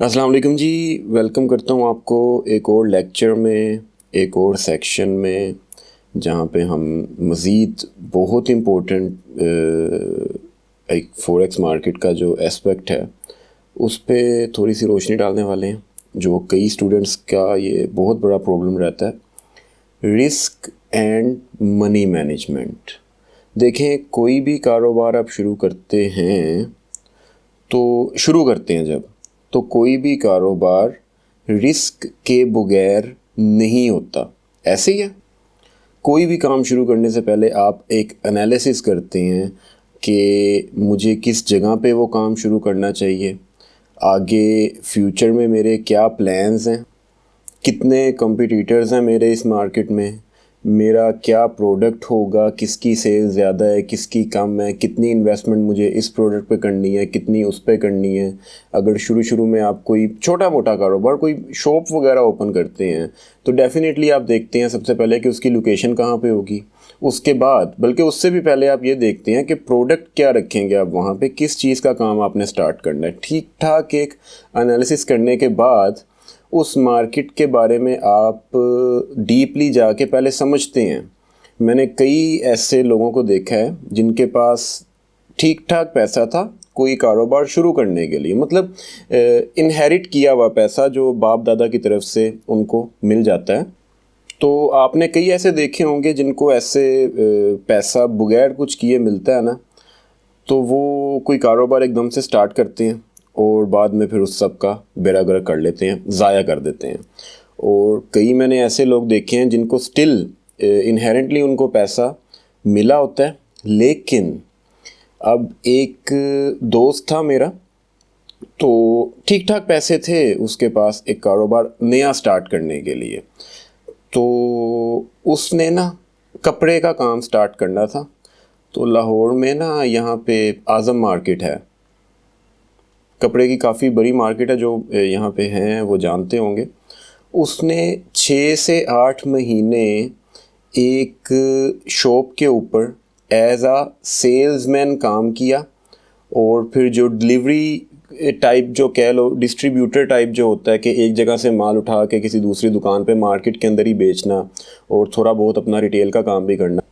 अस्सलाम वालेकुम जी। वेलकम करता हूँ आपको एक और लेक्चर में, एक और सेक्शन में, जहाँ पे हम मज़ीद बहुत इम्पोर्टेंट एक फॉरेक्स मार्केट का जो एस्पेक्ट है उस पे थोड़ी सी रोशनी डालने वाले हैं, जो कई स्टूडेंट्स का ये बहुत बड़ा प्रॉब्लम रहता है, रिस्क एंड मनी मैनेजमेंट। देखें, कोई भी कारोबार आप शुरू करते हैं जब, तो कोई भी कारोबार रिस्क के बगैर नहीं होता। ऐसे ही है, कोई भी काम शुरू करने से पहले आप एक एनालिसिस करते हैं कि मुझे किस जगह पे वो काम शुरू करना चाहिए, आगे फ्यूचर में मेरे क्या प्लान्स हैं, कितने कंपटीटर्स हैं मेरे इस मार्केट में, मेरा क्या प्रोडक्ट होगा, किसकी सेल ज़्यादा है, किसकी कम है, कितनी इन्वेस्टमेंट मुझे इस प्रोडक्ट पे करनी है, कितनी उस पे करनी है। अगर शुरू में आप कोई छोटा मोटा कारोबार, कोई शॉप वगैरह ओपन करते हैं, तो डेफिनेटली आप देखते हैं सबसे पहले कि उसकी लोकेशन कहाँ पे होगी। उसके बाद, बल्कि उससे भी पहले, आप ये देखते हैं कि प्रोडक्ट क्या रखेंगे आप वहाँ पे, किस चीज़ का काम आपने स्टार्ट करना है। ठीक ठाक एक एनालिसिस करने के बाद उस मार्केट के बारे में आप डीपली जाके पहले समझते हैं। मैंने कई ऐसे लोगों को देखा है जिनके पास ठीक ठाक पैसा था कोई कारोबार शुरू करने के लिए, मतलब इनहेरिट किया हुआ पैसा जो बाप दादा की तरफ से उनको मिल जाता है। तो आपने कई ऐसे देखे होंगे जिनको ऐसे पैसा बगैर कुछ किए मिलता है ना, तो वो कोई कारोबार एकदम से स्टार्ट करते हैं और बाद में फिर उस सब का बेड़ा गर्क कर लेते हैं, ज़ाया कर देते हैं। और कई मैंने ऐसे लोग देखे हैं जिनको स्टिल इनहेरेंटली उनको पैसा मिला होता है, लेकिन अब एक दोस्त था मेरा, तो ठीक ठाक पैसे थे उसके पास एक कारोबार नया स्टार्ट करने के लिए। तो उसने ना कपड़े का काम स्टार्ट करना था। तो लाहौर में ना यहाँ पे आज़म मार्केट है, कपड़े की काफ़ी बड़ी मार्केट है, जो यहाँ पे हैं वो जानते होंगे। उसने 6 से 8 महीने एक शॉप के ऊपर एज आ सेल्समैन काम किया, और फिर जो डिलीवरी टाइप, जो कह लो डिस्ट्रीब्यूटर टाइप जो होता है कि एक जगह से माल उठा के किसी दूसरी दुकान पे मार्केट के अंदर ही बेचना, और थोड़ा बहुत अपना रिटेल का काम भी करना।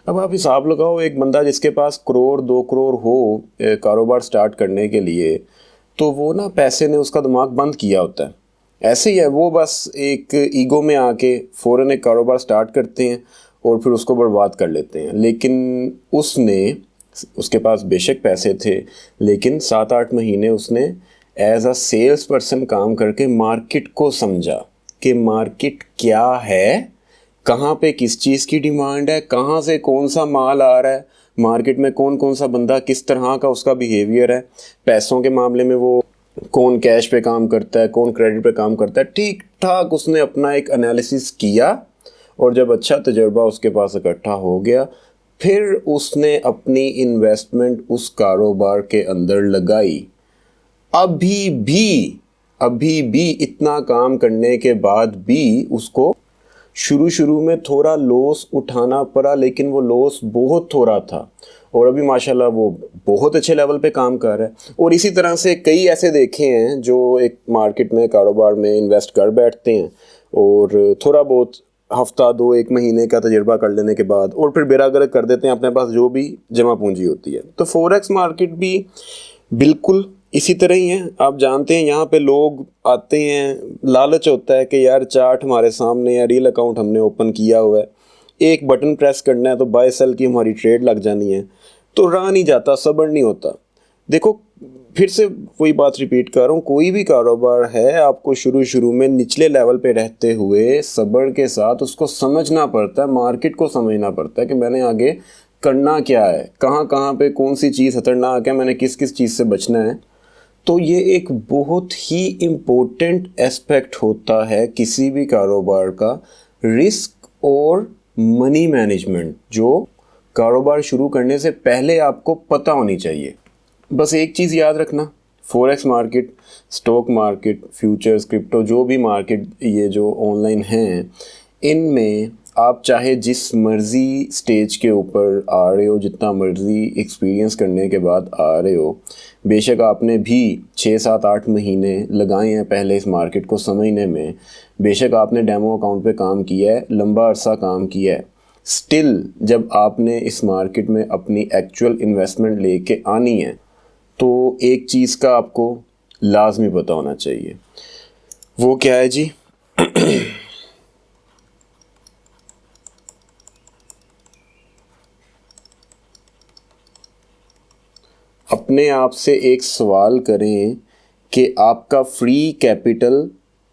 अब आप हिसाब लगाओ, एक बंदा जिसके पास करोड़ 2 करोड़ हो कारोबार स्टार्ट करने के लिए, तो वो ना पैसे ने उसका दिमाग बंद किया होता है। ऐसे ही है, वो बस एक ईगो में आके फ़ौरन एक कारोबार स्टार्ट करते हैं और फिर उसको बर्बाद कर लेते हैं। लेकिन उसके पास बेशक पैसे थे, लेकिन 7-8 महीने उसने एज अ सेल्स पर्सन काम करके मार्केट को समझा कि मार्केट क्या है, कहाँ पे किस चीज़ की डिमांड है, कहाँ से कौन सा माल आ रहा है, मार्केट में कौन कौन सा बंदा किस तरह का उसका बिहेवियर है, पैसों के मामले में वो कौन कैश पे काम करता है, कौन क्रेडिट पे काम करता है। ठीक ठाक उसने अपना एक एनालिसिस किया, और जब अच्छा तजर्बा उसके पास इकट्ठा हो गया, फिर उसने अपनी इन्वेस्टमेंट उस कारोबार के अंदर लगाई। अभी भी अभी भी इतना काम करने के बाद भी उसको शुरू में थोड़ा लॉस उठाना पड़ा, लेकिन वो लॉस बहुत थोड़ा था, और अभी माशाल्लाह वो बहुत अच्छे लेवल पे काम कर रहा है। और इसी तरह से कई ऐसे देखे हैं जो एक मार्केट में कारोबार में इन्वेस्ट कर बैठते हैं, और थोड़ा बहुत हफ्ता 2-1 महीने का तजर्बा कर लेने के बाद और फिर बेड़ा गर्क कर देते हैं अपने पास जो भी जमा पूंजी होती है। तो फॉरेक्स मार्केट भी बिल्कुल इसी तरह ही है। आप जानते हैं, यहाँ पे लोग आते हैं, लालच होता है कि यार चार्ट हमारे सामने या रील अकाउंट हमने ओपन किया हुआ है, एक बटन प्रेस करना है तो बाय सेल की हमारी ट्रेड लग जानी है। तो रहा नहीं जाता, सब्र नहीं होता। देखो, फिर से वही बात रिपीट कर रहा हूँ, कोई भी कारोबार है, आपको शुरू में निचले लेवल पे रहते हुए सब्र के साथ उसको समझना पड़ता है, मार्केट को समझना पड़ता है कि मैंने आगे करना क्या है, कहाँ कहाँ पे कौन सी चीज़ खतरनाक है, मैंने किस किस चीज़ से बचना है। तो ये एक बहुत ही इम्पोर्टेंट एस्पेक्ट होता है किसी भी कारोबार का, रिस्क और मनी मैनेजमेंट, जो कारोबार शुरू करने से पहले आपको पता होनी चाहिए। बस एक चीज़ याद रखना, forex market, stock market, futures, crypto, जो भी मार्केट ये जो ऑनलाइन हैं, इनमें आप चाहे जिस मर्ज़ी स्टेज के ऊपर आ रहे हो, जितना मर्ज़ी एक्सपीरियंस करने के बाद आ रहे हो, बेशक आपने भी 6-7-8 महीने लगाए हैं पहले इस मार्केट को समझने में, बेशक आपने डेमो अकाउंट पे काम किया है, लंबा अरसा काम किया है, स्टिल जब आपने इस मार्केट में अपनी एक्चुअल इन्वेस्टमेंट लेके आनी है तो एक चीज़ का आपको लाजमी पता होना चाहिए। वो क्या है जी? अपने आप से एक सवाल करें कि आपका फ्री कैपिटल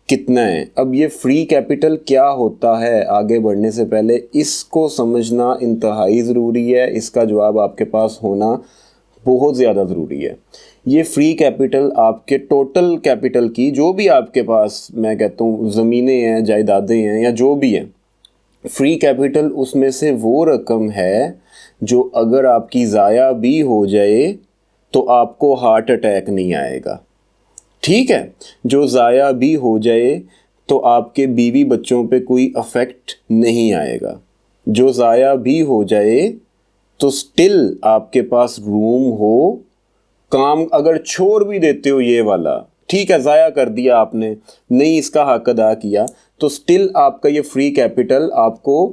कितना है। अब ये फ्री कैपिटल क्या होता है, आगे बढ़ने से पहले इसको समझना इंतहाई ज़रूरी है। इसका जवाब आपके पास होना बहुत ज़्यादा ज़रूरी है। ये फ्री कैपिटल आपके टोटल कैपिटल की, जो भी आपके पास, मैं कहता हूँ ज़मीनें हैं, जायदादें हैं या जो भी हैं, फ्री कैपिटल उसमें से वो रकम है जो अगर आपकी ज़ाया भी हो जाए तो आपको हार्ट अटैक नहीं आएगा। ठीक है, जो ज़ाया भी हो जाए तो आपके बीवी बच्चों पे कोई अफेक्ट नहीं आएगा। जो ज़ाया भी हो जाए तो स्टिल आपके पास रूम हो, काम अगर छोड़ भी देते हो ये वाला, ठीक है, ज़ाया कर दिया आपने, नहीं इसका हक अदा किया, तो स्टिल आपका ये फ्री कैपिटल आपको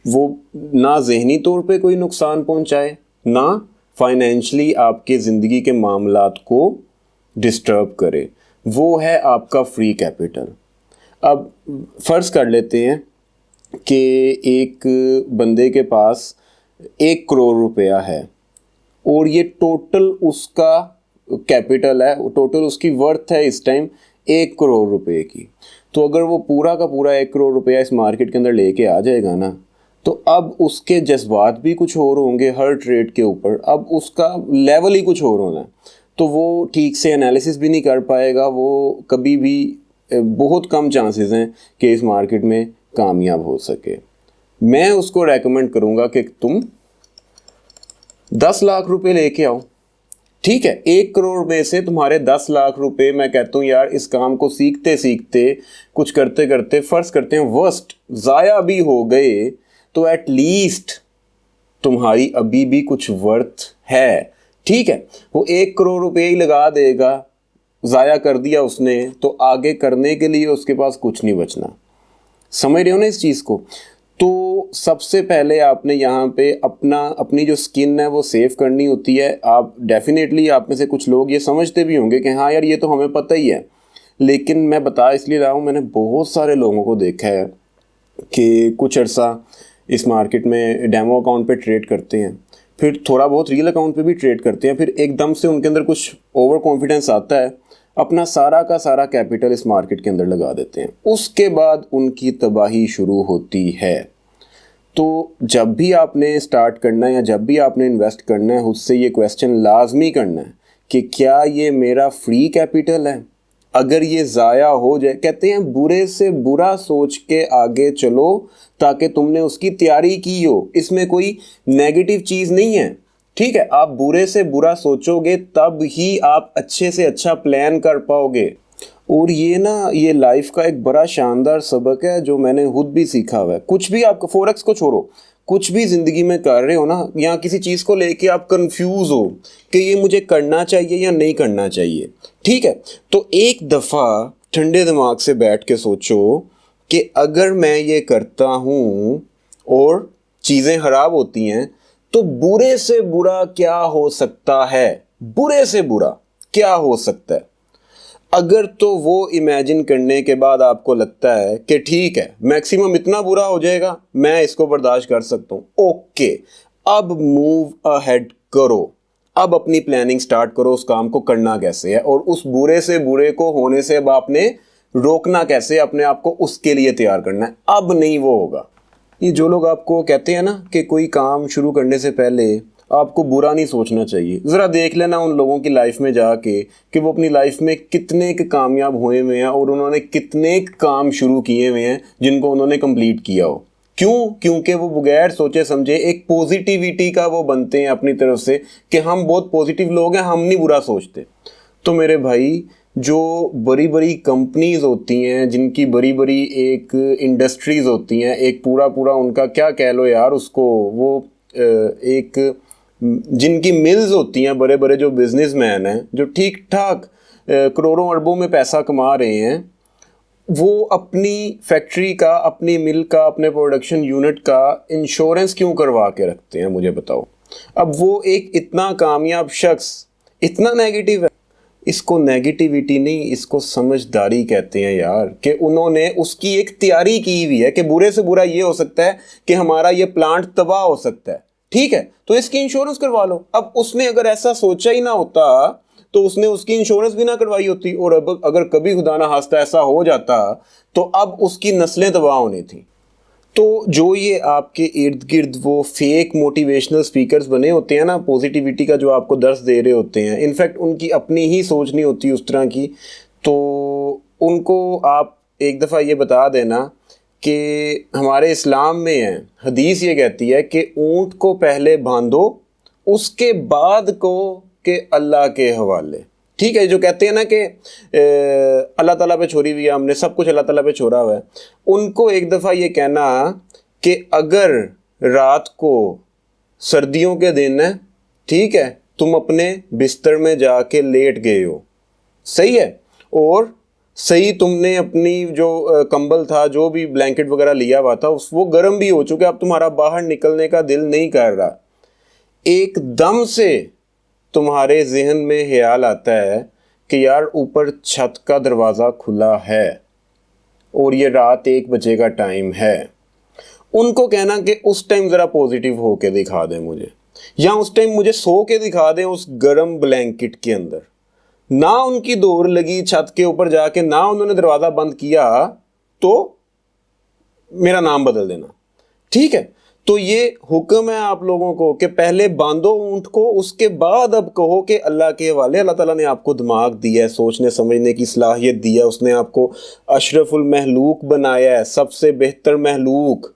वो ना ज़हनी तौर पे कोई नुकसान पहुंचाए, ना फाइनेंशली आपके ज़िंदगी के मामलात को डिस्टर्ब करे। वो है आपका फ्री कैपिटल। अब फ़र्ज़ कर लेते हैं कि एक बंदे के पास 1 करोड़ रुपया है और ये टोटल उसका कैपिटल है, टोटल उसकी वर्थ है इस टाइम 1 करोड़ रुपए की। तो अगर वो पूरा का पूरा 1 करोड़ रुपया इस मार्केट के अंदर लेके आ जाएगा ना, तो अब उसके जज्बात भी कुछ और होंगे हर ट्रेड के ऊपर, अब उसका लेवल ही कुछ और होना है, तो वो ठीक से एनालिसिस भी नहीं कर पाएगा। वो कभी भी, बहुत कम चांसेस हैं कि इस मार्केट में कामयाब हो सके। मैं उसको रेकमेंड करूँगा कि तुम 10 लाख रुपए लेके आओ। ठीक है, 1 करोड़ में से तुम्हारे 10 लाख रुपए, मैं कहता हूँ यार इस काम को सीखते सीखते, कुछ करते करते, फ़र्ज़ करते हैं वर्स्ट ज़ाया भी हो गए, तो एटलीस्ट तुम्हारी अभी भी कुछ वर्थ है। ठीक है, वो 1 करोड़ रुपए ही लगा देगा, ज़ाया कर दिया उसने, तो आगे करने के लिए उसके पास कुछ नहीं बचना। समझ रहे हो ना इस चीज़ को? तो सबसे पहले आपने यहाँ पे अपनी जो स्किन है वो सेव करनी होती है। आप डेफिनेटली, आप में से कुछ लोग ये समझते भी होंगे कि हाँ यार ये तो हमें पता ही है, लेकिन मैं बता इसलिए रहा हूँ, मैंने बहुत सारे लोगों को देखा है कि कुछ अर्सा इस मार्केट में डेमो अकाउंट पे ट्रेड करते हैं, फिर थोड़ा बहुत रियल अकाउंट पे भी ट्रेड करते हैं, फिर एकदम से उनके अंदर कुछ ओवर कॉन्फिडेंस आता है, अपना सारा का सारा कैपिटल इस मार्केट के अंदर लगा देते हैं, उसके बाद उनकी तबाही शुरू होती है। तो जब भी आपने स्टार्ट करना है या जब भी आपने इन्वेस्ट करना है, उससे ये क्वेश्चन लाजमी करना है कि क्या ये मेरा फ्री कैपिटल है? अगर ये ज़ाया हो जाए, कहते हैं बुरे से बुरा सोच के आगे चलो ताकि तुमने उसकी तैयारी की हो, इसमें कोई नेगेटिव चीज़ नहीं है। ठीक है, आप बुरे से बुरा सोचोगे तब ही आप अच्छे से अच्छा प्लान कर पाओगे। और ये लाइफ का एक बड़ा शानदार सबक है जो मैंने खुद भी सीखा हुआ है। कुछ भी आप फॉरेक्स को छोड़ो, कुछ भी ज़िंदगी में कर रहे हो ना, या किसी चीज़ को लेके आप कंफ्यूज हो कि ये मुझे करना चाहिए या नहीं करना चाहिए, ठीक है, तो एक दफ़ा ठंडे दिमाग से बैठ के सोचो कि अगर मैं ये करता हूँ और चीज़ें ख़राब होती हैं तो बुरे से बुरा क्या हो सकता है? बुरे से बुरा क्या हो सकता है? अगर तो वो इमेजिन करने के बाद आपको लगता है कि ठीक है मैक्सिमम इतना बुरा हो जाएगा, मैं इसको बर्दाश्त कर सकता हूँ, ओके, अब मूव अहेड करो, अब अपनी प्लानिंग स्टार्ट करो, उस काम को करना कैसे है और उस बुरे से बुरे को होने से अब आपने रोकना कैसे, अपने आप को उसके लिए तैयार करना है। अब नहीं वो होगा। ये जो लोग आपको कहते हैं ना कि कोई काम शुरू करने से पहले आपको बुरा नहीं सोचना चाहिए, ज़रा देख लेना उन लोगों की लाइफ में जाके कि वो अपनी लाइफ में कितने के कामयाब हुए हुए हैं और उन्होंने कितने काम शुरू किए हुए हैं जिनको उन्होंने कंप्लीट किया हो। क्यों? क्योंकि वो बगैर सोचे समझे एक पॉजिटिविटी का वो बनते हैं अपनी तरफ से कि हम बहुत पॉजिटिव लोग हैं, हम नहीं बुरा सोचते। तो मेरे भाई, जो बड़ी बड़ी कंपनीज होती हैं, जिनकी बड़ी बड़ी एक इंडस्ट्रीज होती हैं, एक पूरा पूरा उनका क्या कह लो यार उसको, वो एक जिनकी मिल्स होती हैं, बड़े बड़े जो बिजनेसमैन हैं जो ठीक ठाक करोड़ों अरबों में पैसा कमा रहे हैं, वो अपनी फैक्ट्री का, अपनी मिल का, अपने प्रोडक्शन यूनिट का इंश्योरेंस क्यों करवा के रखते हैं, मुझे बताओ। अब वो एक इतना कामयाब शख्स इतना नेगेटिव है, इसको नेगेटिविटी नहीं, इसको समझदारी कहते हैं यार, कि उन्होंने उसकी एक तैयारी की हुई है कि बुरे से बुरा ये हो सकता है कि हमारा ये प्लांट तबाह हो सकता है, ठीक है, तो इसकी इंश्योरेंस करवा लो। अब उसने अगर ऐसा सोचा ही ना होता तो उसने उसकी इंश्योरेंस भी ना करवाई होती, और अब अगर कभी खुदा ना खास्ता ऐसा हो जाता तो अब उसकी नस्लें तबाह होनी थी। तो जो ये आपके इर्द गिर्द वो फेक मोटिवेशनल स्पीकर्स बने होते हैं ना, पॉजिटिविटी का जो आपको दर्स दे रहे होते हैं, इनफैक्ट उनकी अपनी ही सोच नहीं होती उस तरह की, तो उनको आप एक दफ़ा ये बता देना कि हमारे इस्लाम में है, हदीस ये कहती है कि ऊँट को पहले बांधो, उसके बाद को के अल्लाह के हवाले, ठीक है। जो कहते हैं ना कि अल्लाह ताला पे छोड़ी हुई है, हमने सब कुछ अल्लाह ताला पे छोड़ा हुआ है, उनको एक दफ़ा ये कहना कि अगर रात को सर्दियों के दिन है, ठीक है, तुम अपने बिस्तर में जाके लेट गए हो, सही है, और सही तुमने अपनी जो कंबल था, जो भी ब्लैंकेट वगैरह लिया हुआ था, वो गर्म भी हो चुका, अब तुम्हारा बाहर निकलने का दिल नहीं कर रहा, एकदम से तुम्हारे जहन में ख्याल आता है कि यार ऊपर छत का दरवाज़ा खुला है और ये रात 1 बजे का टाइम है। उनको कहना कि उस टाइम ज़रा पॉजिटिव होके दिखा दें मुझे, या उस टाइम मुझे सो के दिखा दें उस गर्म ब्लैंकेट के अंदर, ना उनकी दौड़ लगी छत के ऊपर जाके, ना उन्होंने दरवाज़ा बंद किया, तो मेरा नाम बदल देना, ठीक है। तो ये हुक्म है आप लोगों को कि पहले बांधो ऊंट को, उसके बाद अब कहो कि अल्लाह के हवाले। अल्लाह ताला ने आपको दिमाग दिया है, सोचने समझने की सलाहियत दी है, उसने आपको अशरफुल महलूक बनाया है, सबसे बेहतर महलूक,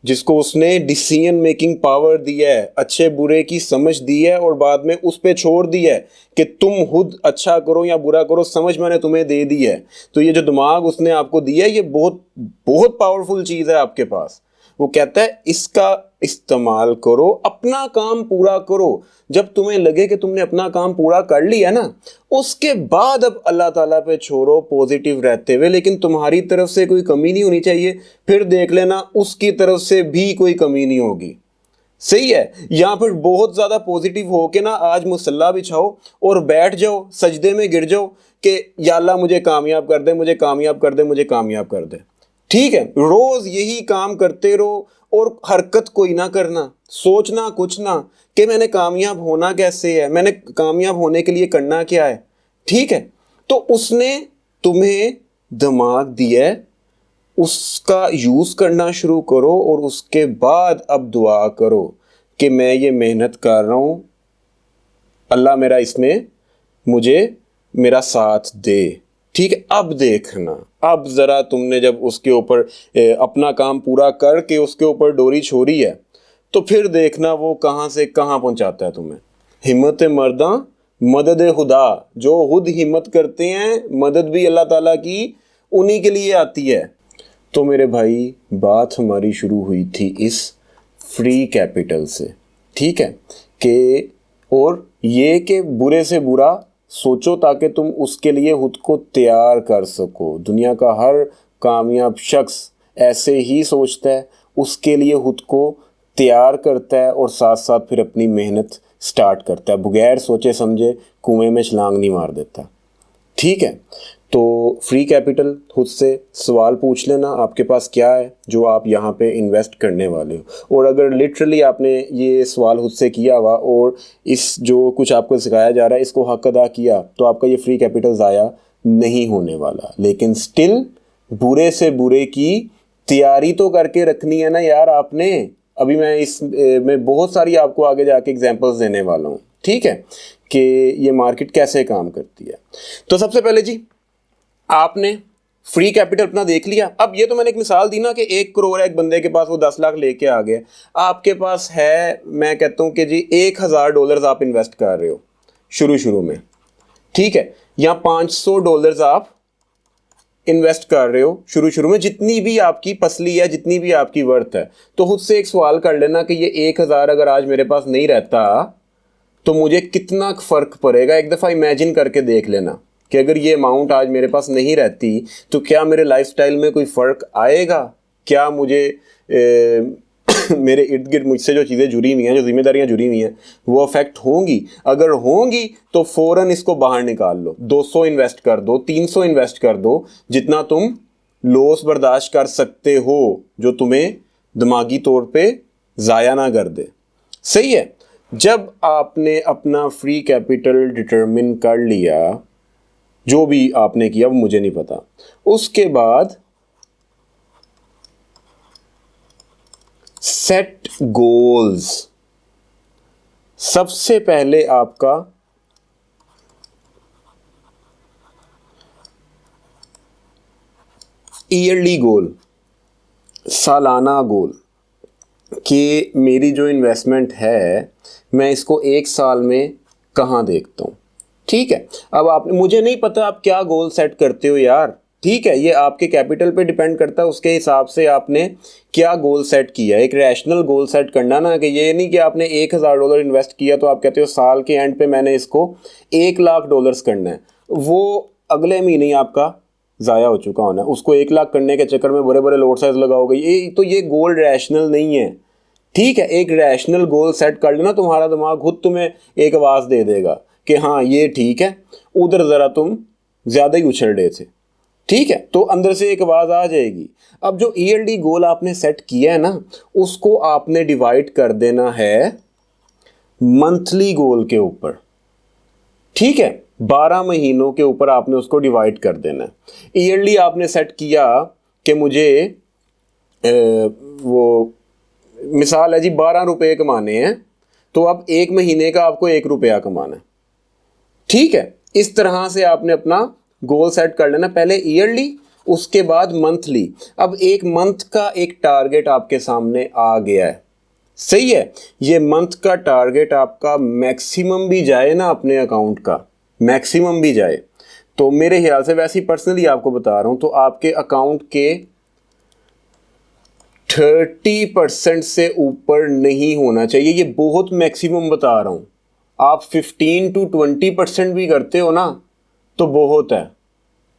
जिसको उसने डिसीजन मेकिंग पावर दी है, अच्छे बुरे की समझ दी है, और बाद में उस पर छोड़ दी है कि तुम खुद अच्छा करो या बुरा करो, समझ मैंने तुम्हें दे दी है। तो ये जो दिमाग उसने आपको दिया है, ये बहुत बहुत पावरफुल चीज़ है आपके पास। वो कहता है इसका इस्तेमाल करो, अपना काम पूरा करो। जब तुम्हें लगे कि तुमने अपना काम पूरा कर लिया ना, उसके बाद अब अल्लाह ताला पे छोड़ो पॉजिटिव रहते हुए, लेकिन तुम्हारी तरफ से कोई कमी नहीं होनी चाहिए, फिर देख लेना उसकी तरफ से भी कोई कमी नहीं होगी, सही है। या फिर बहुत ज़्यादा पॉजिटिव हो के ना आज मुसल्ला बिछाओ और बैठ जाओ, सजदे में गिर जाओ कि या अल्लाह मुझे कामयाब कर दे, मुझे कामयाब कर दे, मुझे कामयाब कर दे, ठीक है। रोज यही काम करते रहो और हरकत कोई ना करना, सोचना कुछ ना कि मैंने कामयाब होना कैसे है, मैंने कामयाब होने के लिए करना क्या है, ठीक है। तो उसने तुम्हें दिमाग दिया है, उसका यूज़ करना शुरू करो, और उसके बाद अब दुआ करो कि मैं ये मेहनत कर रहा हूँ, अल्लाह मेरा इसमें मुझे मेरा साथ दे, ठीक है। अब देखना, अब ज़रा तुमने जब उसके ऊपर अपना काम पूरा करके उसके ऊपर डोरी छोड़ी है, तो फिर देखना वो कहाँ से कहाँ पहुँचाता है तुम्हें। हिम्मत मर्दा मदद खुदा, जो खुद हिम्मत करते हैं, मदद भी अल्लाह ताला की उन्हीं के लिए आती है। तो मेरे भाई, बात हमारी शुरू हुई थी इस फ्री कैपिटल से, ठीक है, कि और ये कि बुरे से बुरा सोचो ताकि तुम उसके लिए खुद को तैयार कर सको। दुनिया का हर कामयाब शख्स ऐसे ही सोचता है, उसके लिए खुद को तैयार करता है और साथ साथ फिर अपनी मेहनत स्टार्ट करता है, बगैर सोचे समझे कुएं में छलांग नहीं मार देता, ठीक है। तो फ्री कैपिटल, खुद से सवाल पूछ लेना आपके पास क्या है जो आप यहाँ पे इन्वेस्ट करने वाले हो, और अगर लिटरली आपने ये सवाल खुद से किया हुआ और इस जो कुछ आपको सिखाया जा रहा है इसको हक अदा किया, तो आपका ये फ्री कैपिटल ज़ाया नहीं होने वाला। लेकिन स्टिल बुरे से बुरे की तैयारी तो करके रखनी है ना यार आपने। अभी मैं इस में बहुत सारी आपको आगे जाके एग्जांपल्स देने वाला हूँ, ठीक है, कि ये मार्केट कैसे काम करती है। तो सबसे पहले जी, आपने फ्री कैपिटल अपना देख लिया। अब ये तो मैंने एक मिसाल दी ना कि 1 करोड़ है एक बंदे के पास, वो 10 लाख लेके आ गया। आपके पास है, मैं कहता हूँ कि जी $1000 आप इन्वेस्ट कर रहे हो शुरू में, ठीक है, यहाँ $500 आप इन्वेस्ट कर रहे हो शुरू में, जितनी भी आपकी पसली है, जितनी भी आपकी वर्थ है। तो खुद से एक सवाल कर लेना कि ये 1000 अगर आज मेरे पास नहीं रहता तो मुझे कितना फर्क पड़ेगा। एक दफ़ा इमेजिन करके देख लेना कि अगर ये अमाउंट आज मेरे पास नहीं रहती तो क्या मेरे लाइफस्टाइल में कोई फ़र्क आएगा, क्या मुझे मेरे इर्द गिर्द मुझसे जो चीज़ें जुड़ी हुई हैं, जो जिम्मेदारियां जुड़ी हुई हैं, वो अफेक्ट होंगी। अगर होंगी तो फ़ौरन इसको बाहर निकाल लो, 200 इन्वेस्ट कर दो, 300 इन्वेस्ट कर दो, जितना तुम लॉस बर्दाश्त कर सकते हो, जो तुम्हें दिमागी तौर पे ज़ाया ना कर दे। सही है। जब आपने अपना फ्री कैपिटल डिटरमिन कर लिया, जो भी आपने किया वो मुझे नहीं पता, उसके बाद सेट गोल्स। सबसे पहले आपका ईयरली गोल, सालाना गोल, कि मेरी जो इन्वेस्टमेंट है मैं इसको 1 साल में कहाँ देखता हूँ। ठीक है, अब आप, मुझे नहीं पता आप क्या गोल सेट करते हो यार, ठीक है, ये आपके कैपिटल पे डिपेंड करता है, उसके हिसाब से आपने क्या गोल सेट किया। एक रैशनल गोल सेट करना ना, कि ये नहीं कि आपने $1000 इन्वेस्ट किया तो आप कहते हो साल के एंड पे मैंने इसको $1,00,000 करना है, वो अगले महीने ही आपका ज़ाया हो चुका होना है। उसको 1,00,000 करने के चक्कर में बड़े बड़े लॉट साइज लगाओगे, ये गोल रैशनल नहीं है। ठीक है, एक रैशनल गोल सेट कर लेना, तुम्हारा दिमाग खुद तुम्हें एक आवाज़ दे देगा कि हाँ ये ठीक है, उधर ज़रा तुम ज़्यादा ही उछल रहे थे। ठीक है, तो अंदर से एक आवाज़ आ जाएगी। अब जो ईयरली गोल आपने सेट किया है ना, उसको आपने डिवाइड कर देना है मंथली गोल के ऊपर। ठीक है, 12 महीनों के ऊपर आपने उसको डिवाइड कर देना है। ईयरली आपने सेट किया कि मुझे वो मिसाल है जी 12 रुपये कमाने हैं, तो अब 1 महीने का आपको 1 रुपया कमाना है। ठीक है, इस तरह से आपने अपना गोल सेट कर लेना, पहले ईयरली, उसके बाद मंथली। अब एक मंथ का एक टारगेट आपके सामने आ गया है। सही है, ये मंथ का टारगेट आपका मैक्सिमम भी जाए ना, अपने अकाउंट का मैक्सिमम भी जाए, तो मेरे ख्याल से, वैसे ही पर्सनली आपको बता रहा हूं, तो आपके अकाउंट के 30% से ऊपर नहीं होना चाहिए। ये बहुत मैक्सिमम बता रहा हूं। आप 15 to 20% भी करते हो ना तो बहुत है,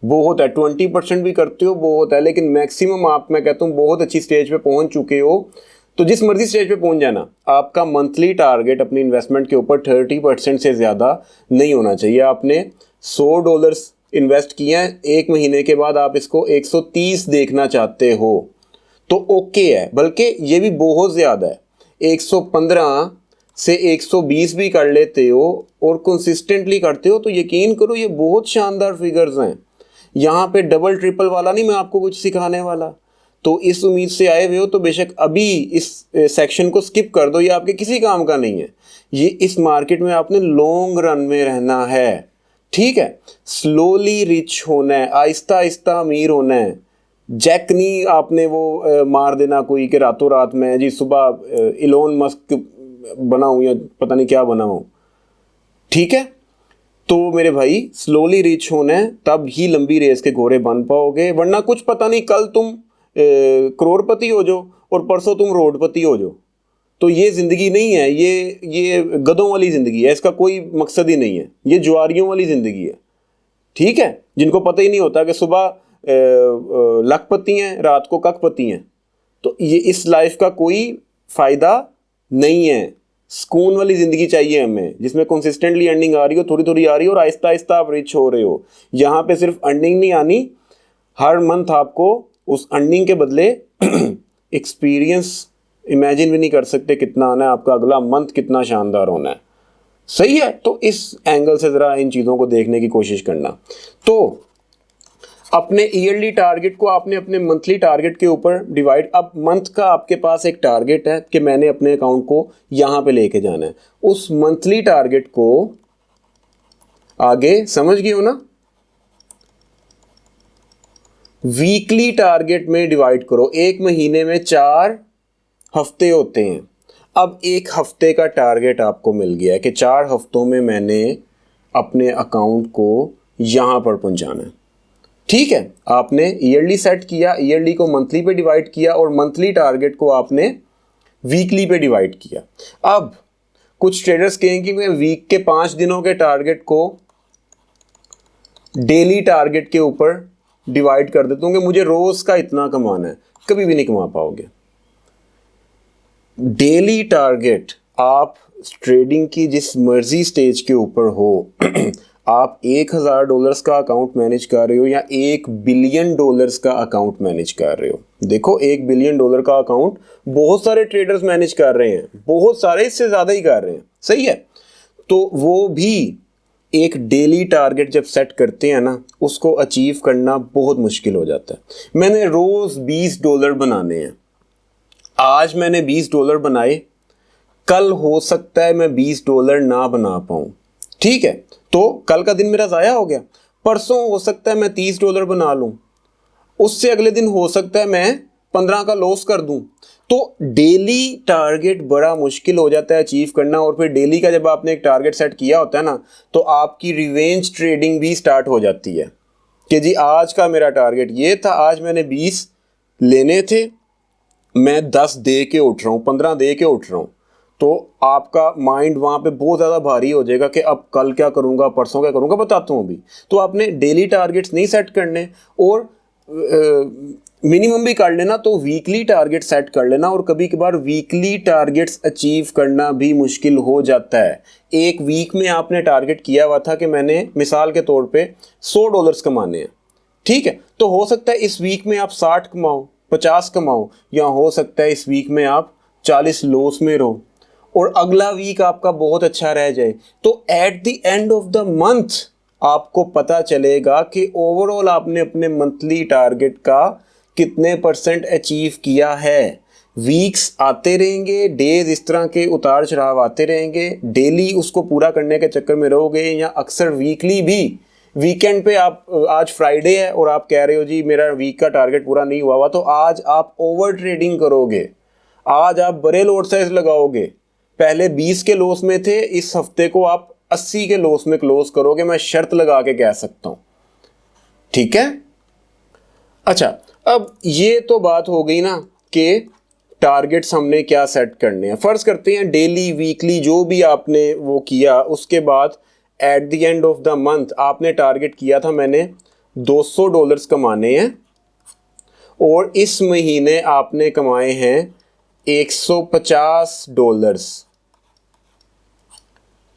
बहुत है। 20% भी करते हो बहुत है, लेकिन मैक्सिमम आप, मैं कहता हूँ, बहुत अच्छी स्टेज पे पहुंच चुके हो तो जिस मर्जी स्टेज पे पहुंच जाना, आपका मंथली टारगेट अपनी इन्वेस्टमेंट के ऊपर 30% से ज़्यादा नहीं होना चाहिए। आपने $100 इन्वेस्ट किया है, 1 महीने के बाद आप इसको 130 देखना चाहते हो तो ओके है, बल्कि ये भी बहुत ज़्यादा है। 115 से 120 भी कर लेते हो और कंसिस्टेंटली करते हो तो यकीन करो ये बहुत शानदार फिगर्स हैं। यहाँ पे डबल ट्रिपल वाला नहीं मैं आपको कुछ सिखाने वाला। तो इस उम्मीद से आए हुए हो तो बेशक अभी इस सेक्शन को स्किप कर दो, ये आपके किसी काम का नहीं है। ये इस मार्केट में आपने लॉन्ग रन में रहना है। ठीक है, स्लोली रिच होना है, आहिस्ता आहिस्ता अमीर होना है। जैक नहीं आपने वो मार देना कोई कि रातों रात में जी सुबह इलोन मस्क बना हूँ या पता नहीं क्या बना हूँ। ठीक है, तो मेरे भाई स्लोली रिच होना है, तब ही लंबी रेस के घोड़े बन पाओगे, वरना कुछ पता नहीं कल तुम करोड़पति हो जाओ और परसों तुम रोडपति हो जाओ। तो ये ज़िंदगी नहीं है, ये गधों वाली ज़िंदगी है, इसका कोई मकसद ही नहीं है, ये जुआरियों वाली ज़िंदगी है। ठीक है, जिनको पता ही नहीं होता कि सुबह लखपति हैं, रात को कखपति हैं। तो ये इस लाइफ का कोई फ़ायदा नहीं है। सुकून वाली ज़िंदगी चाहिए हमें, जिसमें कंसिस्टेंटली अर्निंग आ रही हो, थोड़ी थोड़ी आ रही हो और आहिस्ता आहिस्ता आप रिच हो रहे हो। यहाँ पे सिर्फ अर्निंग नहीं आनी, हर मंथ आपको उस अर्निंग के बदले एक्सपीरियंस इमेजिन भी नहीं कर सकते कितना आना है, आपका अगला मंथ कितना शानदार होना है। सही है, तो इस एंगल से ज़रा इन चीज़ों को देखने की कोशिश करना। तो अपने ईयरली टारगेट को आपने अपने मंथली टारगेट के ऊपर डिवाइड, अब मंथ का आपके पास एक टारगेट है कि मैंने अपने अकाउंट को यहाँ पे लेके जाना है। उस मंथली टारगेट को आगे समझ गए हो ना, वीकली टारगेट में डिवाइड करो। एक महीने में 4 हफ्ते होते हैं। अब एक हफ्ते का टारगेट आपको मिल गया है कि 4 हफ्तों में मैंने अपने अकाउंट को यहाँ पर पहुँचाना है। ठीक है, आपने ईयरली सेट किया, ईयरली को मंथली पे डिवाइड किया और मंथली टारगेट को आपने वीकली पे डिवाइड किया। अब कुछ ट्रेडर्स कहेंगे कि मैं वीक के 5 दिनों के टारगेट को डेली टारगेट के ऊपर डिवाइड कर देता हूँ कि मुझे रोज का इतना कमाना है। कभी भी नहीं कमा पाओगे। डेली टारगेट आप ट्रेडिंग की जिस मर्जी स्टेज के ऊपर हो आप $1000 का अकाउंट मैनेज कर रहे हो या $1 बिलियन का अकाउंट मैनेज कर रहे हो। देखो, $1 बिलियन का अकाउंट बहुत सारे ट्रेडर्स मैनेज कर रहे हैं, बहुत सारे इससे ज़्यादा ही कर रहे हैं, सही है। तो वो भी एक डेली टारगेट जब सेट करते हैं ना, उसको अचीव करना बहुत मुश्किल हो जाता है। मैंने रोज़ $20 बनाने हैं। आज मैंने $20 बनाए, कल हो सकता है मैं $20 ना बना पाऊँ। ठीक है, तो कल का दिन मेरा ज़ाया हो गया। परसों हो सकता है मैं $30 बना लूँ, उससे अगले दिन हो सकता है मैं 15 का लॉस कर दूँ। तो डेली टारगेट बड़ा मुश्किल हो जाता है अचीव करना। और फिर डेली का जब आपने एक टारगेट सेट किया होता है ना, तो आपकी रिवेंज ट्रेडिंग भी स्टार्ट हो जाती है कि जी आज का मेरा टारगेट ये था, आज मैंने 20 लेने थे, मैं 10 दे के उठ रहा हूँ, 15 दे के उठ रहा हूँ। तो आपका माइंड वहाँ पे बहुत ज़्यादा भारी हो जाएगा कि अब कल क्या करूँगा, परसों क्या करूँगा, बताता हूँ अभी। तो आपने डेली टारगेट्स नहीं सेट करने और मिनिमम भी कर लेना, तो वीकली टारगेट सेट कर लेना। और कभी कभार वीकली टारगेट्स अचीव करना भी मुश्किल हो जाता है। एक वीक में आपने टारगेट किया हुआ था कि मैंने मिसाल के तौर पे $100 कमाने हैं। ठीक है, तो हो सकता है इस वीक में आप 60 कमाओ, 50 कमाओ, या हो सकता है इस वीक में आप 40 लॉस में रहो और अगला वीक आपका बहुत अच्छा रह जाए। तो at the end of the month आपको पता चलेगा कि ओवरऑल आपने अपने मंथली टारगेट का कितने % अचीव किया है। वीक्स आते रहेंगे, डेज इस तरह के उतार चढ़ाव आते रहेंगे, डेली उसको पूरा करने के चक्कर में रहोगे, या अक्सर वीकली भी वीकेंड पे आप, आज फ्राइडे है और आप कह रहे हो जी मेरा वीक का टारगेट पूरा नहीं हुआ, तो आज आप ओवर ट्रेडिंग करोगे, आज आप बड़े लॉट साइज लगाओगे। पहले 20 के लॉस में थे, इस हफ्ते को आप 80 के लॉस में क्लोज करोगे, मैं शर्त लगा के कह सकता हूं। ठीक है, अच्छा, अब ये तो बात हो गई ना कि टारगेट्स हमने क्या सेट करने हैं। फर्ज करते हैं डेली वीकली जो भी आपने वो किया, उसके बाद at the end of the month आपने टारगेट किया था मैंने $200 कमाने हैं और इस महीने आपने कमाए हैं $150।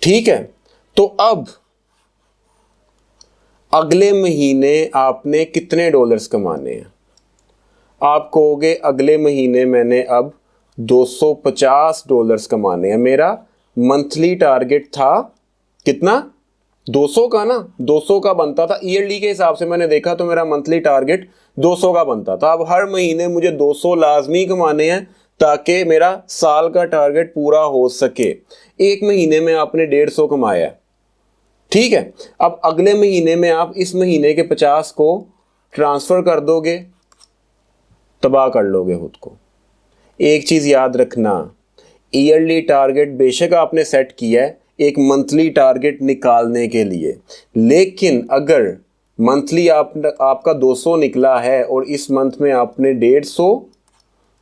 ठीक है, तो अब अगले महीने आपने कितने डॉलर्स कमाने हैं। आप कहोगे अगले महीने मैंने अब $250 कमाने हैं। मेरा मंथली टारगेट था कितना, 200 का ना, 200 का बनता था। ईयरली के हिसाब से मैंने देखा तो मेरा मंथली टारगेट 200 का बनता था। अब हर महीने मुझे 200 लाजमी कमाने हैं ताकि मेरा साल का टारगेट पूरा हो सके। एक महीने में आपने 150 कमाया। ठीक है, अब अगले महीने में आप इस महीने के 50 को ट्रांसफर कर दोगे, तबाह कर लोगे खुद को। एक चीज याद रखना, ईयरली टारगेट बेशक आपने सेट किया है एक मंथली टारगेट निकालने के लिए, लेकिन अगर मंथली आपका 200 निकला है और इस मंथ में आपने 150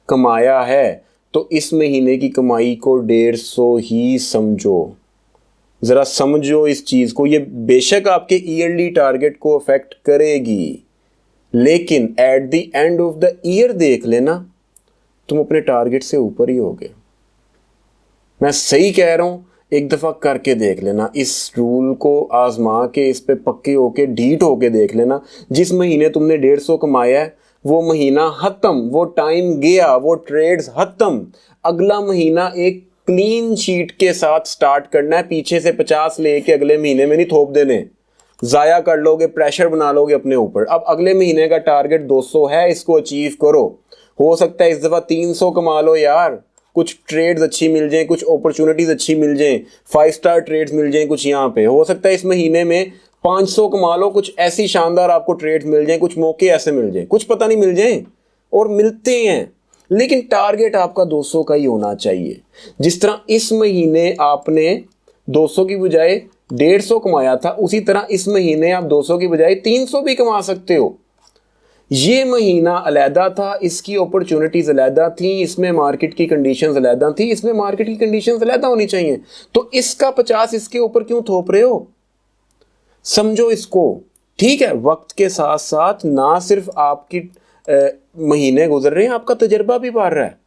कमाया है, तो इस महीने की कमाई को 150 ही समझो। ज़रा समझो इस चीज़ को। ये बेशक आपके ईयरली टारगेट को अफेक्ट करेगी, लेकिन at the end of the year देख लेना, तुम अपने टारगेट से ऊपर ही होगे। मैं सही कह रहा हूँ, एक दफ़ा करके देख लेना, इस रूल को आजमा के इस पे पक्के होके ढीठ होके देख लेना। जिस महीने तुमने 150 कमाया है वो महीना ख़त्म, वो टाइम गया, वो ट्रेड्स ख़त्म। अगला महीना एक क्लीन शीट के साथ स्टार्ट करना है। पीछे से 50 लेके अगले महीने में नहीं थोप देने, ज़ाया कर लोगे, प्रेशर बना लोगे अपने ऊपर। अब अगले महीने का टारगेट 200 है, इसको अचीव करो। हो सकता है इस दफ़ा 300 कमा लो यार, कुछ ट्रेड्स अच्छी मिल जाएं, कुछ अपॉर्चुनिटीज़ अच्छी मिल जाएं, 5 स्टार ट्रेड्स मिल जाएं कुछ यहाँ पे। हो सकता है इस महीने में 500 कमा लो, कुछ ऐसी शानदार आपको ट्रेड्स मिल जाएं, कुछ मौके ऐसे मिल जाएं, कुछ पता नहीं मिल जाएं, और मिलते हैं। लेकिन टारगेट आपका 200 का ही होना चाहिए। जिस तरह इस महीने आपने 200 की बजाय 150 कमाया था, उसी तरह इस महीने आप 200 की बजाय 300 भी कमा सकते हो। ये महीना अलहदा था, इसकी अपॉर्चुनिटीज अलहदा थी, इसमें मार्केट की कंडीशंस अलहदा थी, इसमें मार्केट की कंडीशंस अलहदा होनी चाहिए। तो इसका 50 इसके ऊपर क्यों थोप रहे हो? समझो इसको। ठीक है, वक्त के साथ साथ ना सिर्फ आपकी महीने गुजर रहे हैं, आपका तजर्बा भी बढ़ रहा है।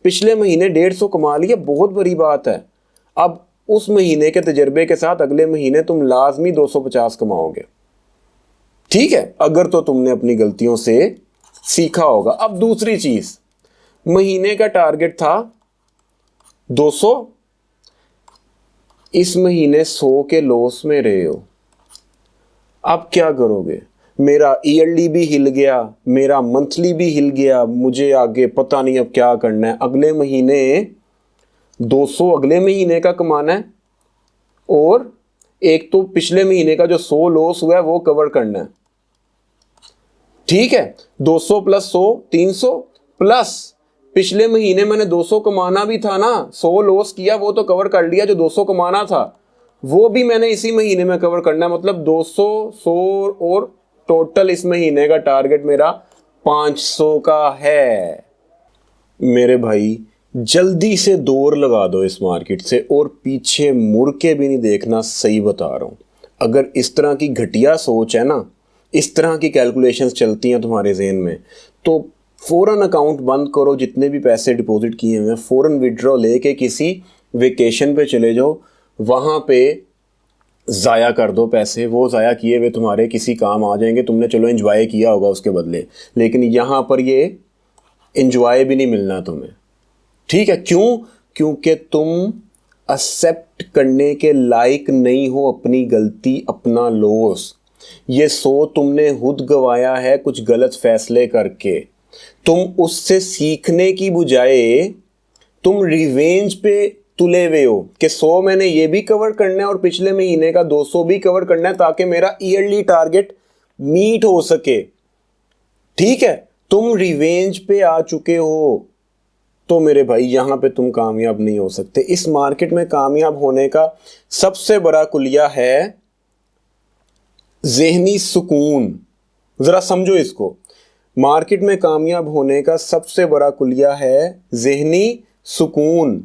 पिछले महीने 150 कमा लिया, बहुत बड़ी बात है। अब उस महीने के तजर्बे के साथ अगले महीने तुम लाजमी 250 कमाओगे। ठीक है, अगर तो तुमने अपनी गलतियों से सीखा होगा। अब दूसरी चीज, महीने का टारगेट था 200, इस महीने 100 के लॉस में रहे हो। अब क्या करोगे? मेरा ईयरली भी हिल गया, मेरा मंथली भी हिल गया, मुझे आगे पता नहीं अब क्या करना है। अगले महीने 200 अगले महीने का कमाना है, और एक तो पिछले महीने का जो 100 लॉस हुआ है वो कवर करना है। ठीक है, 200 प्लस 100 300, प्लस पिछले महीने मैंने 200 कमाना भी था ना, 100 लॉस किया वो तो कवर कर लिया, जो 200 कमाना था वो भी मैंने इसी महीने में कवर करना है। मतलब 200 100 और टोटल इस महीने का टारगेट मेरा 500 का है। मेरे भाई जल्दी से दौड़ लगा दो इस मार्केट से, और पीछे मुड़ के भी नहीं देखना, सही बता रहा हूँ। अगर इस तरह की घटिया सोच है ना, इस तरह की कैलकुलेशंस चलती हैं तुम्हारे जहन में, तो फ़ौरन अकाउंट बंद करो, जितने भी पैसे डिपॉजिट किए हुए हैं फ़ौरन विड्रॉ लेके किसी वेकेशन पे चले जाओ, वहाँ पे ज़ाया कर दो पैसे। वो ज़ाया किए हुए तुम्हारे किसी काम आ जाएंगे, तुमने चलो एंजॉय किया होगा उसके बदले, लेकिन यहाँ पर ये एंजॉय भी नहीं मिलना तुम्हें। ठीक है, क्यों? क्योंकि तुम एक्सेप्ट करने के लायक नहीं हो अपनी गलती, अपना लॉस। ये 100 तुमने खुद गवाया है कुछ गलत फैसले करके। तुम उससे सीखने की बजाय तुम रिवेंज पे तुले हुए हो कि 100 मैंने ये भी कवर करना है और पिछले महीने का 200 भी कवर करना है, ताकि मेरा ईयरली टारगेट मीट हो सके। ठीक है, तुम रिवेंज पे आ चुके हो, तो मेरे भाई यहां पे तुम कामयाब नहीं हो सकते। इस मार्केट में कामयाब होने का सबसे बड़ा कुलिया है ज़हनी सुकून। जरा समझो इसको, मार्केट में कामयाब होने का सबसे बड़ा कुलिया है ज़हनी सुकून।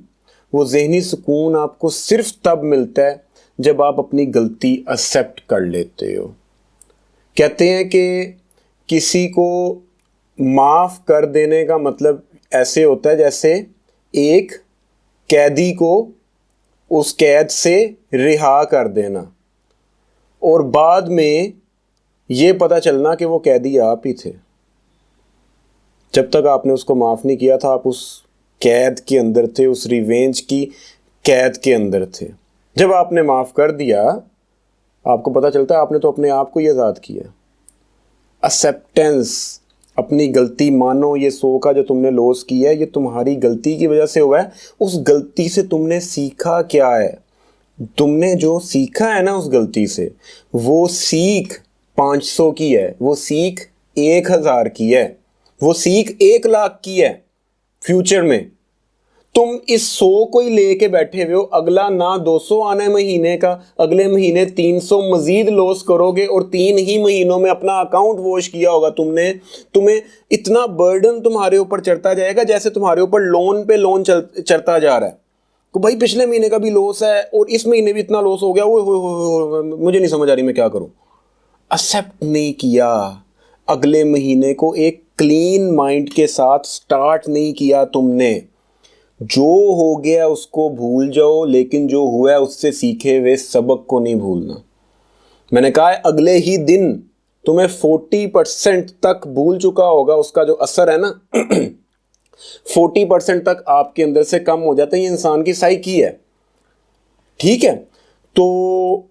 वो ज़हनी सुकून आपको सिर्फ तब मिलता है जब आप अपनी गलती एक्सेप्ट कर लेते हो। कहते हैं कि किसी को माफ़ कर देने का मतलब ऐसे होता है जैसे एक कैदी को उस कैद से रिहा कर देना, और बाद में ये पता चलना कि वो कैदी आप ही थे। जब तक आपने उसको माफ़ नहीं किया था, आप उस कैद के अंदर थे, उस रिवेंज की कैद के अंदर थे। जब आपने माफ़ कर दिया, आपको पता चलता है आपने तो अपने आप को ही आज़ाद किया। एक्सेप्टेंस, अपनी गलती मानो। ये 100 का जो तुमने लॉस किया है, ये तुम्हारी गलती की वजह से हुआ है। उस गलती से तुमने सीखा क्या है? तुमने जो सीखा है ना उस गलती से, वो सीख 500 की है, वो सीख 1000 की है, वो सीख 1 लाख की है। फ्यूचर में तुम इस 100 को ही लेके बैठे हुए हो। अगला ना 200 आने महीने का, अगले महीने 300 मजीद लॉस करोगे, और 3 ही महीनों में अपना अकाउंट वॉश किया होगा तुमने। तुम्हें इतना बर्डन तुम्हारे ऊपर चढ़ता जाएगा जैसे तुम्हारे ऊपर लोन पे लोन चढ़ता जा रहा है। तो भाई पिछले महीने का भी लॉस है और इस महीने भी इतना लॉस हो गया, वो मुझे नहीं समझ आ रही मैं क्या करूं। एक्सेप्ट नहीं किया, अगले महीने को एक क्लीन माइंड के साथ स्टार्ट नहीं किया तुमने। जो हो गया उसको भूल जाओ, लेकिन जो हुआ है उससे सीखे हुए सबक को नहीं भूलना। मैंने कहा है अगले ही दिन तुम्हें 40% तक भूल चुका होगा, उसका जो असर है ना 40% तक आपके अंदर से कम हो जाता है। ये इंसान की साइकी है। ठीक है, तो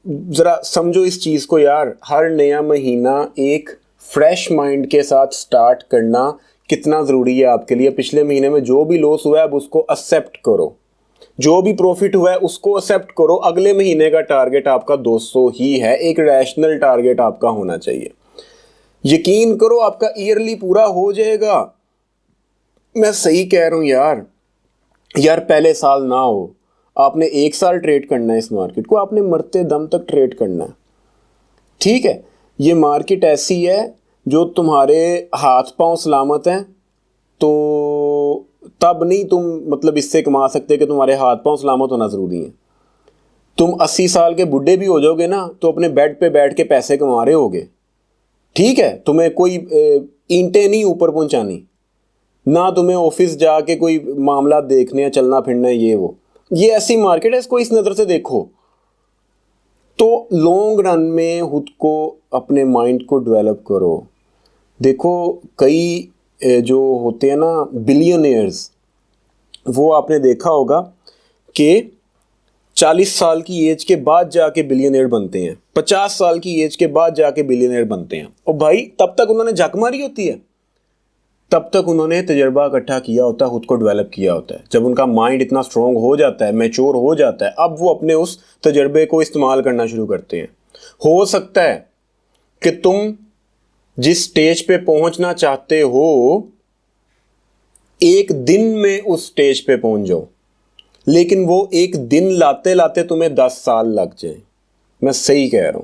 जरा समझो इस चीज को यार। हर नया महीना एक फ्रेश माइंड के साथ स्टार्ट करना कितना ज़रूरी है आपके लिए। पिछले महीने में जो भी लॉस हुआ है अब उसको एक्सेप्ट करो, जो भी प्रॉफिट हुआ है उसको एक्सेप्ट करो। अगले महीने का टारगेट आपका 200 ही है, एक रैशनल टारगेट आपका होना चाहिए। यकीन करो आपका ईयरली पूरा हो जाएगा। मैं सही कह रहा हूँ यार। पहले साल ना हो, आपने 1 साल ट्रेड करना है इस मार्केट को, आपने मरते दम तक ट्रेड करना है। ठीक है, ये मार्केट ऐसी है जो तुम्हारे हाथ पांव सलामत हैं तो तब नहीं तुम मतलब इससे कमा सकते कि तुम्हारे हाथ पांव सलामत होना ज़रूरी है। तुम 80 साल के बुढ़े भी हो जाओगे ना तो अपने बेड पे बैठ के पैसे कमा रहे होगे। ठीक है, तुम्हें कोई ईंटें नहीं ऊपर पहुंचानी, ना तुम्हें ऑफिस जाके कोई मामला देखने, चलना फिरना है ये वो। ये ऐसी मार्केट है, इसको इस नज़र से देखो। तो लॉन्ग रन में खुद को, अपने माइंड को डेवलप करो। देखो कई जो होते हैं ना बिलियनियर्स, वो आपने देखा होगा कि 40 साल की एज के बाद जाके बिलियनियर बनते हैं, 50 साल की एज के बाद जाके बिलियनियर बनते हैं। और भाई तब तक उन्होंने झक मारी होती है, तब तक उन्होंने तजर्बा इकट्ठा किया होता है, खुद को डेवलप किया होता है। जब उनका माइंड इतना स्ट्रॉन्ग हो जाता है, मैच्योर हो जाता है, अब वो अपने उस तजर्बे को इस्तेमाल करना शुरू करते हैं। हो सकता है कि तुम जिस स्टेज पे पहुंचना चाहते हो एक दिन में उस स्टेज पे पहुंच जाओ, लेकिन वो एक दिन लाते लाते तुम्हें 10 साल लग जाए। मैं सही कह रहा हूं,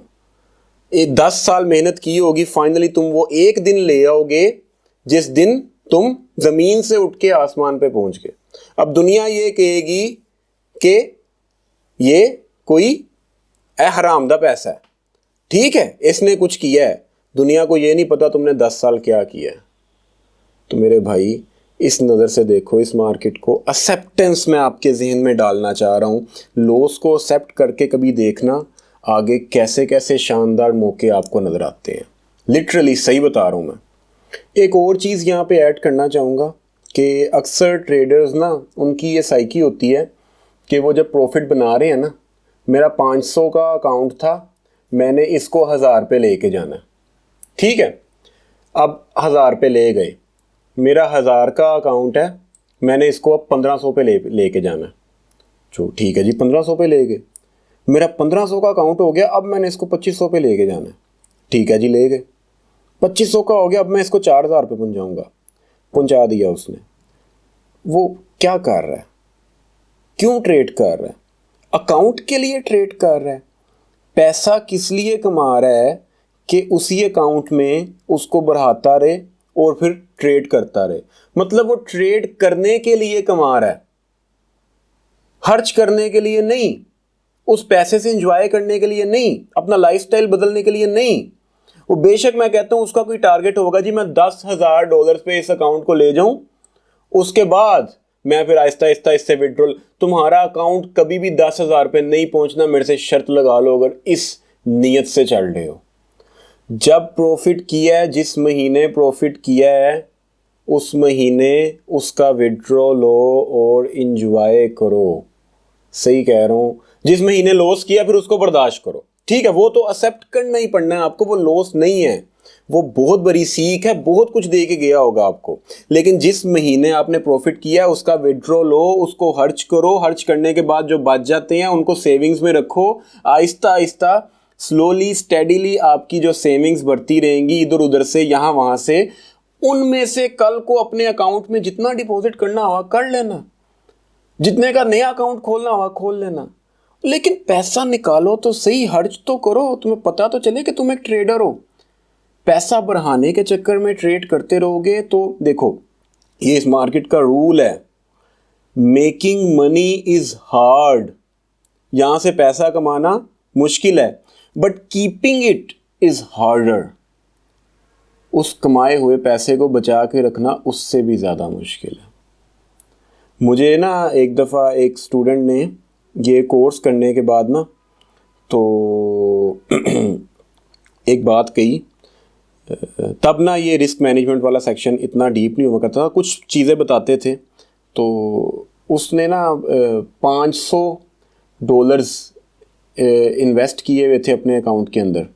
10 साल मेहनत की होगी, फाइनली तुम वो एक दिन ले आओगे जिस दिन तुम जमीन से उठ के आसमान पे पहुंच गए। अब दुनिया ये कहेगी कि ये कोई हराम दा पैसा है, ठीक है, इसने कुछ किया है। दुनिया को ये नहीं पता तुमने 10 साल क्या किया है। तो मेरे भाई इस नज़र से देखो इस मार्केट को। एक्सेप्टेंस मैं आपके जहन में डालना चाह रहा हूँ। लॉस को एक्सेप्ट करके कभी देखना आगे कैसे कैसे शानदार मौके आपको नज़र आते हैं। लिटरली सही बता रहा हूँ मैं। एक और चीज़ यहाँ पे ऐड करना चाहूँगा कि अक्सर ट्रेडर्स ना, उनकी ये साइकी होती है कि वो जब प्रॉफिट बना रहे हैं ना, मेरा 500 का अकाउंट था, मैंने इसको 1000 पे लेके जाना है। ठीक है, अब 1000 पे ले गए, मेरा 1000 का अकाउंट है, मैंने इसको अब 1500 पे लेके जाना है। जो ठीक है जी, 1500 पे ले गए, मेरा 1500 का अकाउंट हो गया, अब मैंने इसको 2500 पे लेके जाना है। ठीक है जी, ले गए, 2500 का हो गया, अब मैं इसको 4000 पे पहुंचाऊंगा। पहुंचा दिया उसने। वो क्या कर रहा है? क्यों ट्रेड कर रहा है? अकाउंट के लिए ट्रेड कर रहा है। पैसा किस लिए कमा रहा है कि उसी अकाउंट में उसको बढ़ाता रहे और फिर ट्रेड करता रहे। मतलब वो ट्रेड करने के लिए कमा रहा है, खर्च करने के लिए नहीं, उस पैसे से एंजॉय करने के लिए नहीं, अपना लाइफस्टाइल बदलने के लिए नहीं। वो बेशक मैं कहता हूं उसका कोई टारगेट होगा जी, मैं $10,000 पे इस अकाउंट को ले जाऊं, उसके बाद मैं फिर आहिस्ता आहिस्ता इससे विड्रॉल। तुम्हारा अकाउंट कभी भी 10,000 पे नहीं पहुंचना, मेरे से शर्त लगा लो अगर इस नीयत से चल रहे हो। जब प्रॉफिट किया है, जिस महीने प्रॉफिट किया है उस महीने उसका विड्रॉ लो और इंजॉय करो। सही कह रहा हूं, जिस महीने लॉस किया फिर उसको बर्दाश्त करो। ठीक है, वो तो एक्सेप्ट करना ही पड़ना है आपको, वो लॉस नहीं है, वो बहुत बड़ी सीख है, बहुत कुछ दे के गया होगा आपको। लेकिन जिस महीने आपने प्रॉफिट किया है उसका विड्रॉ लो, उसको खर्च करो। खर्च करने के बाद जो बच जाते हैं उनको सेविंग्स में रखो। आहिस्ता आहिस्ता स्लोली स्टेडीली आपकी जो सेविंग्स बढ़ती रहेंगी इधर उधर से, यहाँ वहाँ से, उनमें से कल को अपने अकाउंट में जितना डिपॉजिट करना होगा कर लेना, जितने का नया अकाउंट खोलना होगा खोल लेना। लेकिन पैसा निकालो तो सही, खर्च तो करो, तुम्हें पता तो चले कि तुम एक ट्रेडर हो। पैसा बढ़ाने के चक्कर में ट्रेड करते रहोगे तो देखो, ये इस मार्केट का रूल है, मेकिंग मनी इज हार्ड। यहां से पैसा कमाना मुश्किल है, but keeping it is harder. उस कमाए हुए पैसे को बचा के रखना उससे भी ज़्यादा मुश्किल है। मुझे ना एक दफ़ा एक स्टूडेंट ने ये कोर्स करने के बाद ना तो एक बात कही। तब ना ये रिस्क मैनेजमेंट वाला सेक्शन इतना डीप नहीं हुआ करता था, कुछ चीज़ें बताते थे। तो उसने ना $500 इन्वेस्ट किए हुए थे अपने अकाउंट के अंदर,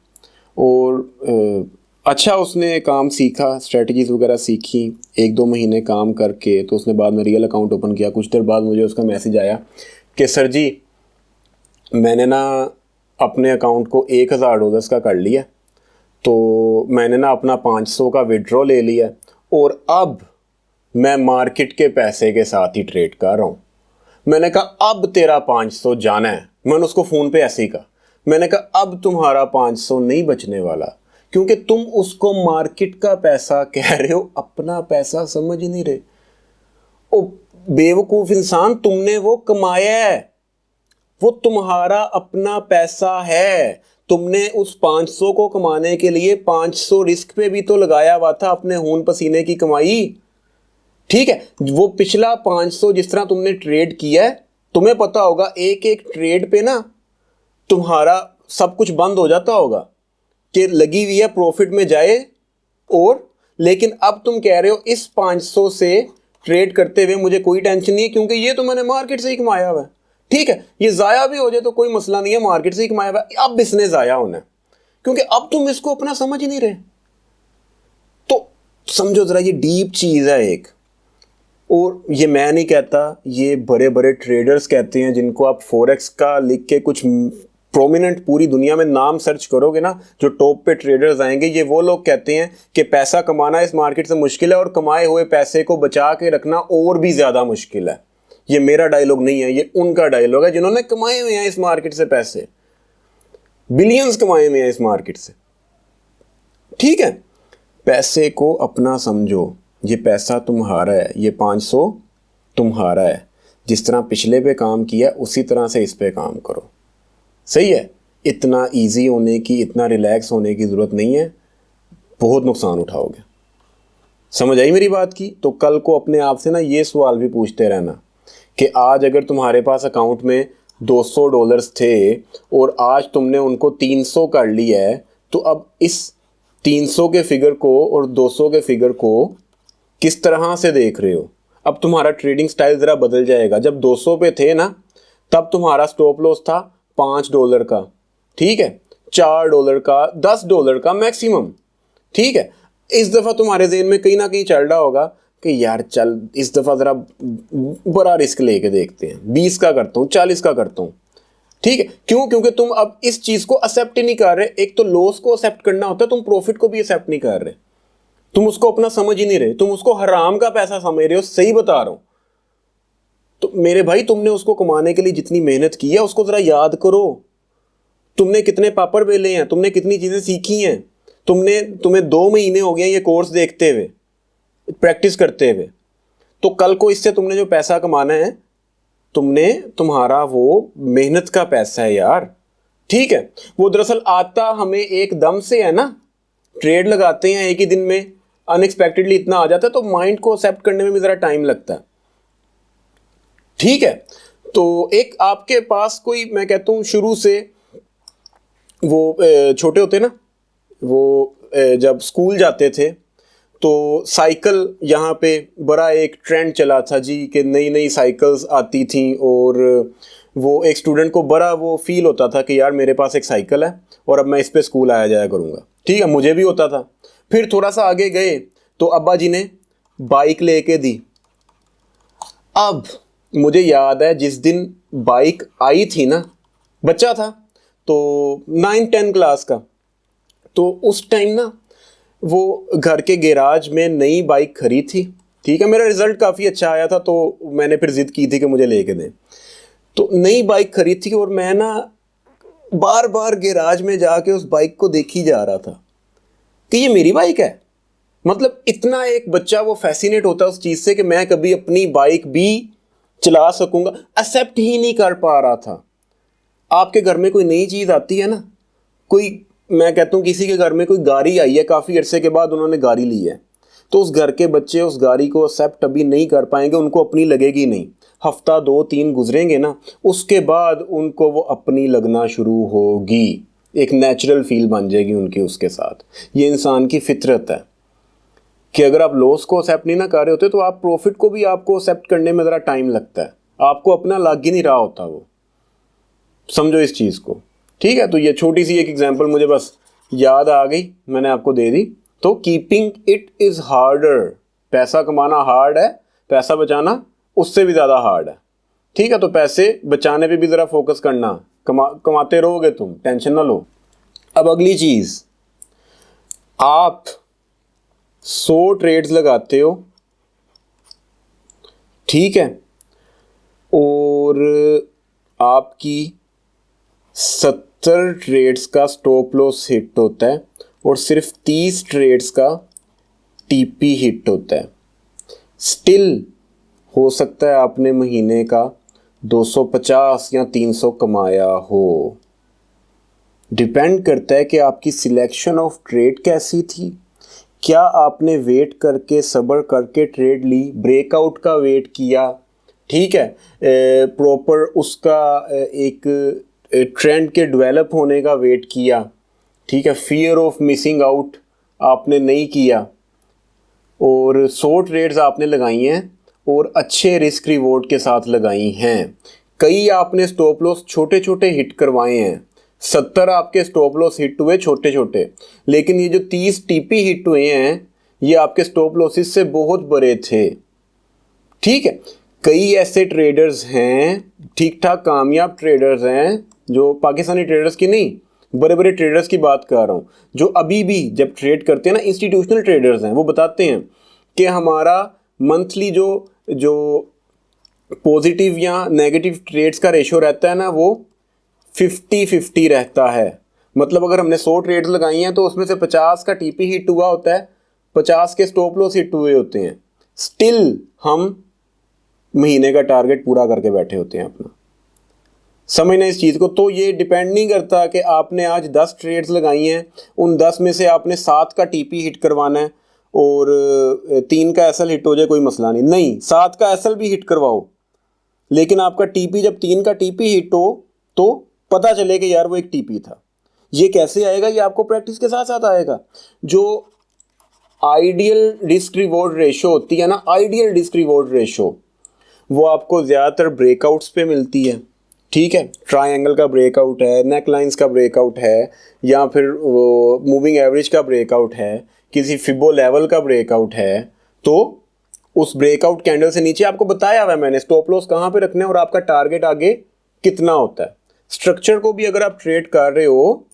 और अच्छा उसने काम सीखा, स्ट्रेटजीज वगैरह सीखी। 1-2 महीने काम करके तो उसने बाद में रियल अकाउंट ओपन किया। कुछ देर बाद मुझे उसका मैसेज आया कि सर जी मैंने ना अपने अकाउंट को $1,000 का कर लिया, तो मैंने ना अपना 500 का विड्रॉ ले लिया और अब मैं मार्केट के पैसे के साथ ही ट्रेड कर रहा हूँ। मैंने कहा अब तेरा 500 जाना है। मैंने उसको फ़ोन पे ऐसे ही कहा, मैंने कहा अब तुम्हारा 500 नहीं बचने वाला, क्योंकि तुम उसको मार्केट का पैसा कह रहे हो, अपना पैसा समझ ही नहीं रहे। ओ बेवकूफ़ इंसान, तुमने वो कमाया है, वो तुम्हारा अपना पैसा है। तुमने उस 500 को कमाने के लिए 500 रिस्क पे भी तो लगाया हुआ था, अपने खून पसीने की कमाई। ठीक है, वो पिछला 500 जिस तरह तुमने ट्रेड किया है, तुम्हें पता होगा एक एक ट्रेड पे ना तुम्हारा सब कुछ बंद हो जाता होगा कि लगी हुई है प्रॉफिट में जाए। और लेकिन अब तुम कह रहे हो इस 500 से ट्रेड करते हुए मुझे कोई टेंशन नहीं है, क्योंकि ये तो मैंने मार्केट से ही कमाया हुआ है। ठीक है, ये ज़ाया भी हो जाए तो कोई मसला नहीं है, मार्केट से ही कमाया हुआ है, अब इसने ज़ाया होना है, क्योंकि अब तुम इसको अपना समझ ही नहीं रहे। तो समझो ज़रा, ये डीप चीज़ है एक। और ये मैं नहीं कहता, ये बड़े बड़े ट्रेडर्स कहते हैं, जिनको आप फॉरेक्स का लिख के कुछ प्रोमिनेंट पूरी दुनिया में नाम सर्च करोगे ना, जो टॉप पे ट्रेडर्स आएंगे, ये वो लोग कहते हैं कि पैसा कमाना इस मार्केट से मुश्किल है और कमाए हुए पैसे को बचा के रखना और भी ज़्यादा मुश्किल है। ये मेरा डायलॉग नहीं है, ये उनका डायलॉग है जिन्होंने कमाए हुए हैं इस मार्केट से पैसे, बिलियंस कमाए हुए हैं इस मार्केट से। ठीक है, पैसे को अपना समझो, ये पैसा तुम्हारा है, ये 500 तुम्हारा है। जिस तरह पिछले पे काम किया उसी तरह से इस पे काम करो, सही है। इतना इजी होने की, इतना रिलैक्स होने की ज़रूरत नहीं है, बहुत नुकसान उठाओगे। समझ आई मेरी बात की? तो कल को अपने आप से ना ये सवाल भी पूछते रहना कि आज अगर तुम्हारे पास अकाउंट में $200 थे और आज तुमने उनको 300 कर लिया है, तो अब इस 300 के फिगर को और 200 के फिगर को किस तरह से देख रहे हो? अब तुम्हारा ट्रेडिंग स्टाइल ज़रा बदल जाएगा। जब 200 पे थे ना, तब तुम्हारा स्टॉप लॉस था $5 का, ठीक है, $4 का, $10 का मैक्सिमम। ठीक है, इस दफ़ा तुम्हारे ज़हन में कहीं ना कहीं चल रहा होगा कि यार चल इस दफ़ा ज़रा बड़ा रिस्क लेके देखते हैं, 20 का करता हूँ, 40 का करता हूँ। ठीक है, क्यों? क्योंकि तुम अब इस चीज़ को एक्सेप्ट ही नहीं कर रहे। एक तो लॉस को एक्सेप्ट करना होता है, तुम प्रॉफिट को भी एक्सेप्ट नहीं कर रहे, तुम उसको अपना समझ ही नहीं रहे, तुम उसको हराम का पैसा समझ रहे हो। सही बता रहा हूं। तो मेरे भाई, तुमने उसको कमाने के लिए जितनी मेहनत की है उसको जरा याद करो। तुमने कितने पापड़ बेले हैं, तुमने कितनी चीजें सीखी हैं, तुम्हें 2 महीने हो गए ये कोर्स देखते हुए, प्रैक्टिस करते हुए। तो कल को इससे तुमने जो पैसा कमाना है, तुम्हारा वो मेहनत का पैसा है यार। ठीक है, वो दरअसल आता हमें एक दम से है ना, ट्रेड लगाते हैं एक ही दिन में, अनएक्सपेक्टेडली इतना आ जाता है, तो माइंड को एक्सेप्ट करने में भी ज़रा टाइम लगता है। ठीक है, तो एक आपके पास कोई, मैं कहता हूँ शुरू से वो छोटे होते ना, वो जब स्कूल जाते थे तो साइकिल यहाँ पे बड़ा एक ट्रेंड चला था जी, कि नई नई साइकिल्स आती थी और वो एक स्टूडेंट को बड़ा वो फील होता था कि यार मेरे पास एक साइकिल है और अब मैं इस पे स्कूल आया जाया करूँगा। ठीक है, मुझे भी होता था। फिर थोड़ा सा आगे गए तो अब्बा जी ने बाइक लेके दी। अब मुझे याद है जिस दिन बाइक आई थी ना, बच्चा था तो 9-10 क्लास का, तो उस टाइम ना वो घर के गैराज में नई बाइक खरीदी थी। ठीक है, मेरा रिजल्ट काफ़ी अच्छा आया था तो मैंने फिर ज़िद की थी कि मुझे लेके दें। तो नई बाइक खरीदी थी और मैं ना बार बार गैराज में जाके उस बाइक को देखी जा रहा था कि ये मेरी बाइक है। मतलब इतना एक बच्चा वो फैसिनेट होता है उस चीज़ से कि मैं कभी अपनी बाइक भी चला सकूंगा, एक्सेप्ट ही नहीं कर पा रहा था। आपके घर में कोई नई चीज़ आती है ना, कोई, मैं कहता हूँ किसी के घर में कोई गाड़ी आई है, काफ़ी अरसे के बाद उन्होंने गाड़ी ली है, तो उस घर के बच्चे उस गाड़ी को एक्सेप्ट अभी नहीं कर पाएंगे, उनको अपनी लगेगी नहीं। हफ्ता 2-3 गुजरेंगे ना, उसके बाद उनको वो अपनी लगना शुरू होगी, एक नेचुरल फील बन जाएगी उनकी उसके साथ। ये इंसान की फितरत है कि अगर आप लॉस को एक्सेप्ट नहीं ना कर रहे होते तो आप प्रॉफिट को भी आपको एक्सेप्ट करने में ज़रा टाइम लगता है, आपको अपना लग ही नहीं रहा होता वो। समझो इस चीज़ को। ठीक है, तो ये छोटी सी एक एग्जांपल मुझे बस याद आ गई, मैंने आपको दे दी। तो कीपिंग इट इज़ हार्डर, पैसा कमाना हार्ड है, पैसा बचाना उससे भी ज़्यादा हार्ड है। ठीक है, तो पैसे बचाने पे भी ज़रा फोकस करना, कमाते रहोगे तुम, टेंशन ना लो। अब अगली चीज़, आप 100 ट्रेड्स लगाते हो, ठीक है, और आपकी 70 ट्रेड्स का स्टॉप लॉस हिट होता है और सिर्फ 30 ट्रेड्स का टीपी हिट होता है, स्टिल हो सकता है आपने महीने का 250 या 300 कमाया हो। डिपेंड करता है कि आपकी सिलेक्शन ऑफ ट्रेड कैसी थी, क्या आपने वेट करके सब्र करके ट्रेड ली, ब्रेकआउट का वेट किया, ठीक है, प्रॉपर उसका एक ट्रेंड के डेवलप होने का वेट किया, ठीक है, फियर ऑफ मिसिंग आउट आपने नहीं किया, और 100 ट्रेड्स आपने लगाई हैं और अच्छे रिस्क रिवॉर्ड के साथ लगाई हैं। कई आपने स्टॉप लॉस छोटे छोटे हिट करवाए हैं, 70 आपके स्टॉप लॉस हिट हुए छोटे छोटे, लेकिन ये जो 30 टीपी हिट हुए हैं ये आपके स्टॉप लॉसेस से बहुत बड़े थे, ठीक है। कई ऐसे ट्रेडर्स हैं, ठीक ठाक कामयाब ट्रेडर्स हैं, जो पाकिस्तानी ट्रेडर्स की नहीं, बड़े बड़े ट्रेडर्स की बात कर रहा हूँ, जो अभी भी जब ट्रेड करते हैं ना, इंस्टीट्यूशनल ट्रेडर्स हैं, वो बताते हैं कि हमारा मंथली जो पॉजिटिव या नेगेटिव ट्रेड्स का रेशो रहता है ना, वो 50-50 रहता है। मतलब अगर हमने 100 ट्रेड्स लगाई हैं तो उसमें से 50 का टीपी हिट हुआ होता है, 50 के स्टॉप लॉस हिट हुए होते हैं, स्टिल हम महीने का टारगेट पूरा करके बैठे होते हैं अपना। समझना इस चीज़ को। तो ये डिपेंड नहीं करता कि आपने आज 10 ट्रेड्स लगाई हैं, उन 10 में से आपने 7 का टीपी हिट करवाना है और 3 का एसएल हिट हो जाए, कोई मसला नहीं, 7 का एसएल भी हिट करवाओ, लेकिन आपका टीपी जब 3 का टीपी हिट हो तो पता चले कि यार वो एक टीपी था। ये कैसे आएगा? ये आपको प्रैक्टिस के साथ साथ आएगा। जो आइडियल रिस्क रिवॉर्ड रेशो होती है ना, आइडियल रिस्क रिवॉर्ड रेशो, वो आपको ज़्यादातर ब्रेकआउट्स पे मिलती है, ठीक है। ट्रायंगल का ब्रेकआउट है, नेक लाइंस का ब्रेकआउट है, या फिर वो मूविंग एवरेज का ब्रेकआउट है, किसी फिबो लेवल का ब्रेकआउट है, तो उस ब्रेकआउट कैंडल से नीचे आपको बताया हुआ है मैंने स्टॉप लॉस कहाँ पे रखना है और आपका टारगेट आगे कितना होता है। स्ट्रक्चर को भी अगर आप ट्रेड कर रहे हो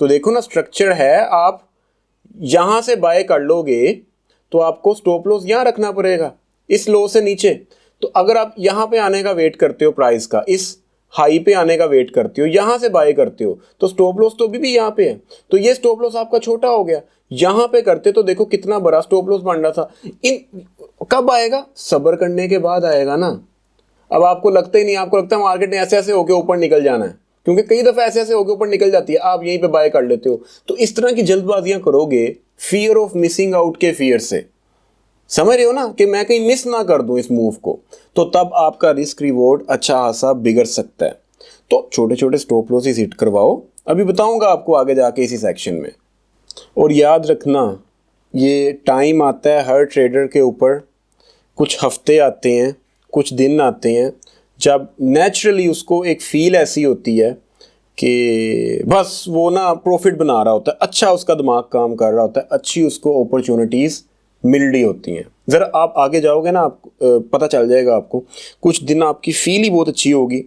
तो देखो ना, स्ट्रक्चर है, आप यहाँ से बाय कर लोगे तो आपको स्टॉप लॉस यहाँ रखना पड़ेगा इस लो से नीचे। तो अगर आप यहाँ पे आने का वेट करते हो, प्राइस का इस हाई पे आने का वेट करते हो, यहाँ से बाय करते हो, तो स्टॉप लॉस तो अभी भी यहाँ पे है, तो ये स्टॉप लॉस आपका छोटा हो गया। यहाँ पे करते तो देखो कितना बड़ा स्टॉप लॉस बन रहा था। इन कब आएगा? सब्र करने के बाद आएगा ना। अब आपको लगता ही नहीं, आपको लगता है मार्केट ने ऐसे ऐसे होके ऊपर निकल जाना है, क्योंकि कई दफ़ा ऐसे ऐसे होके ऊपर निकल जाती है, आप यहीं पे बाय कर लेते हो। तो इस तरह की जल्दबाजियां करोगे फियर ऑफ मिसिंग आउट के फियर से, समझ रहे हो ना, कि मैं कहीं मिस ना कर दूं इस मूव को, तो तब आपका रिस्क रिवॉर्ड अच्छा खासा बिगड़ सकता है। तो छोटे छोटे स्टॉप लॉसेस हिट करवाओ, अभी बताऊंगा आपको आगे जाके इसी सेक्शन में। और याद रखना, ये टाइम आता है हर ट्रेडर के ऊपर, कुछ हफ्ते आते हैं, कुछ दिन आते हैं, जब नेचुरली उसको एक फील ऐसी होती है कि बस वो ना प्रॉफिट बना रहा होता है, अच्छा उसका दिमाग काम कर रहा होता है, अच्छी उसको अपॉर्चुनिटीज़ मिल रही होती हैं। ज़रा आप आगे जाओगे ना, आप पता चल जाएगा आपको, कुछ दिन आपकी फील ही बहुत अच्छी होगी,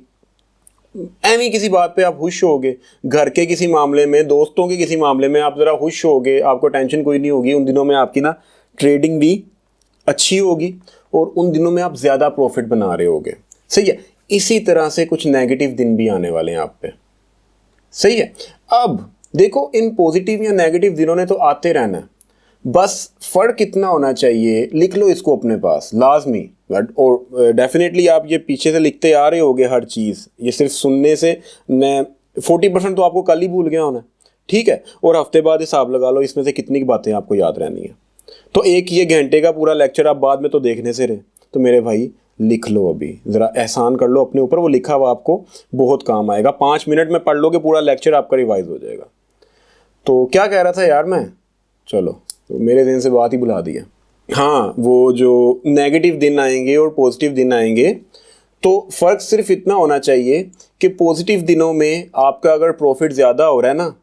ऐवी किसी बात पे आप खुश होगे, घर के किसी मामले में, दोस्तों के किसी मामले में आप ज़रा खुश होगे, आपको टेंशन कोई नहीं होगी। उन दिनों में आपकी ना ट्रेडिंग भी अच्छी होगी और उन दिनों में आप ज़्यादा प्रॉफिट बना रहे होगे, सही है। इसी तरह से कुछ नेगेटिव दिन भी आने वाले हैं आप पे, सही है। अब देखो, इन पॉजिटिव या नेगेटिव दिनों ने तो आते रहना है, बस फ़र्क कितना होना चाहिए, लिख लो इसको अपने पास लाजमी। और डेफिनेटली आप ये पीछे से लिखते आ रहे होगे हर चीज़, ये सिर्फ सुनने से मैं 40% तो आपको कल ही भूल गया होना, ठीक है। और हफ्ते बाद हिसाब लगा लो इसमें से कितनी बातें आपको याद रहनी है। तो एक ये घंटे का पूरा लेक्चर आप बाद में तो देखने से रहे, तो मेरे भाई लिख लो, अभी ज़रा एहसान कर लो अपने ऊपर, वो लिखा हुआ आपको बहुत काम आएगा। 5 मिनट में पढ़ लोगे पूरा लेक्चर, आपका रिवाइज हो जाएगा। तो क्या कह रहा था यार मैं, चलो तो मेरे दिन से बात ही बुला दिया। हाँ, वो जो नेगेटिव दिन आएंगे और पॉजिटिव दिन आएंगे, तो फ़र्क सिर्फ इतना होना चाहिए कि पॉजिटिव दिनों में आपका अगर प्रॉफिट ज़्यादा हो रहा है ना,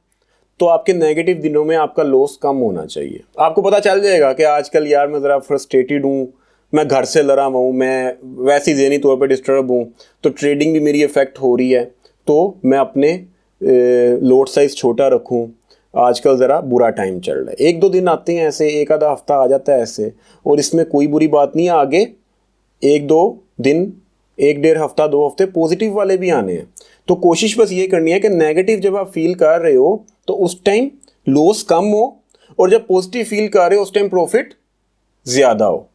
तो आपके नेगेटिव दिनों में आपका लॉस कम होना चाहिए। आपको पता चल जाएगा कि आजकल यार मैं ज़रा फ्रस्ट्रेटेड हूँ, मैं घर से लड़ा हुआ हूँ, मैं वैसे ही ज़हनी तौर पे डिस्टर्ब हूँ, तो ट्रेडिंग भी मेरी इफ़ेक्ट हो रही है, तो मैं अपने लोड साइज़ छोटा रखूँ। आजकल ज़रा बुरा टाइम चल रहा है, 1-2 दिन आते हैं ऐसे, एक आधा हफ्ता आ जाता है ऐसे, और इसमें कोई बुरी बात नहीं है। आगे 1-2 दिन 1 डेढ़ हफ्ता 2 हफ्ते पॉजिटिव वाले भी आने हैं। तो कोशिश बस ये करनी है कि नेगेटिव जब आप फील कर रहे हो तो उस टाइम लॉस कम हो, और जब पॉजिटिव फील कर रहे हो उस टाइम प्रॉफिट ज़्यादा हो।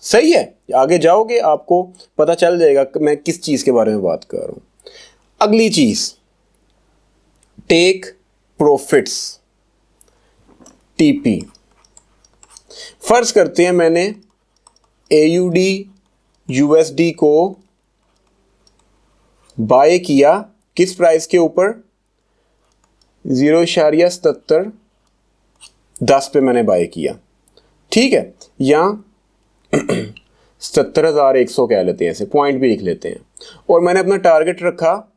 सही है, आगे जाओगे आपको पता चल जाएगा कि मैं किस चीज़ के बारे में बात कर रहा हूँ। अगली चीज़, टेक प्रॉफिट्स, टीपी। फर्ज करते हैं मैंने AUD USD को बाय किया किस प्राइस के ऊपर, 0.7710 पे मैंने बाय किया, ठीक है, या 77,100 कह लेते हैं, ऐसे पॉइंट भी लिख लेते हैं। और मैंने अपना टारगेट रखा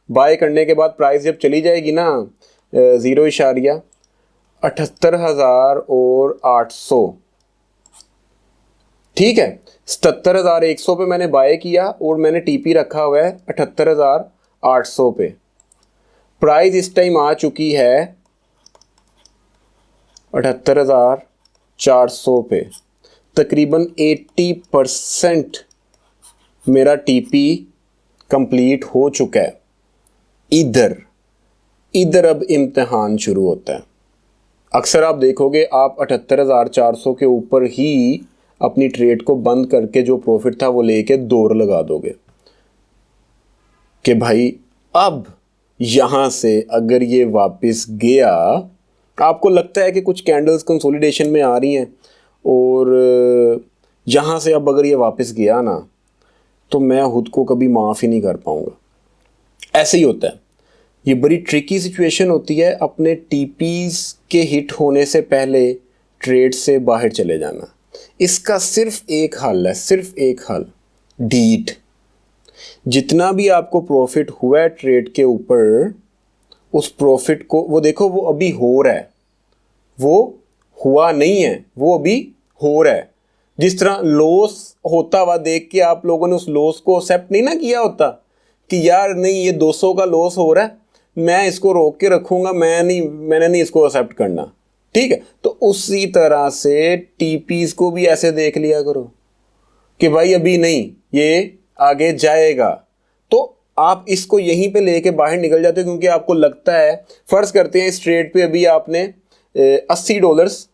बाय करने के बाद प्राइस जब चली जाएगी ना 0.78,800, ठीक है, 77,100 पे मैंने बाय किया और मैंने टीपी रखा हुआ है 78,800 पे। प्राइस इस टाइम आ चुकी है 78,400 पे। तकरीबन 80% मेरा टीपी कंप्लीट हो चुका है। इधर अब इम्तिहान शुरू होता है। अक्सर आप देखोगे आप 78,400 के ऊपर ही अपनी ट्रेड को बंद करके जो प्रॉफिट था वो लेके दौड़ लगा दोगे कि भाई अब यहाँ से अगर ये वापस गया, आपको लगता है कि कुछ कैंडल्स कंसोलिडेशन में आ रही हैं और यहाँ से अब अगर ये वापस गया ना तो मैं खुद को कभी माफ़ ही नहीं कर पाऊँगा। ऐसे ही होता है, ये बड़ी ट्रिकी सिचुएशन होती है। अपने टीपीज़ के हिट होने से पहले ट्रेड से बाहर चले जाना। इसका सिर्फ एक हल है, सिर्फ एक हल, डीट। जितना भी आपको प्रॉफिट हुआ है ट्रेड के ऊपर, उस प्रॉफिट को वो देखो, वो अभी हो रहा है, वो हुआ नहीं है, वो अभी हो रहा है। जिस तरह लॉस होता हुआ देख के आप लोगों ने उस लॉस को एक्सेप्ट नहीं ना किया होता कि यार नहीं ये 200 का लॉस हो रहा है, मैं इसको रोक के रखूँगा, मैंने नहीं इसको एक्सेप्ट करना, ठीक है। तो उसी तरह से टीपीज़ को भी ऐसे देख लिया करो कि भाई अभी नहीं, ये आगे जाएगा। तो आप इसको यहीं पे लेके बाहर निकल जाते हो क्योंकि आपको लगता है, फ़र्ज करते हैं इस ट्रेड पे अभी आपने $80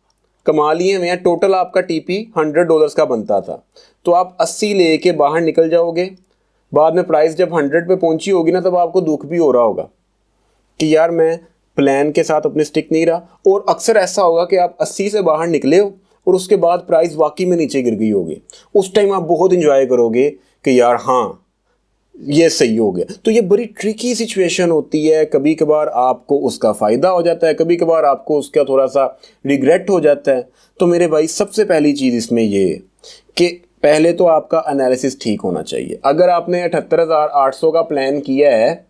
कमा लिए हुए हैं, टोटल आपका टीपी $100 का बनता था, तो आप 80 लेके बाहर निकल जाओगे। बाद में प्राइस जब 100 पे पहुंची होगी ना, तब आपको दुख भी हो रहा होगा कि यार मैं प्लान के साथ अपने स्टिक नहीं रहा। और अक्सर ऐसा होगा कि आप 80 से बाहर निकले हो और उसके बाद प्राइस वाकई में नीचे गिर गई होगी। उस टाइम आप बहुत इंजॉय करोगे कि यार हाँ ये सही हो गया। तो ये बड़ी ट्रिकी सिचुएशन होती है। कभी कभार आपको उसका फ़ायदा हो जाता है, कभी कभार आपको उसका थोड़ा सा रिग्रेट हो जाता है। तो मेरे भाई सबसे पहली चीज़ इसमें ये कि पहले तो आपका एनालिसिस ठीक होना चाहिए। अगर आपने 78,800 का प्लान किया है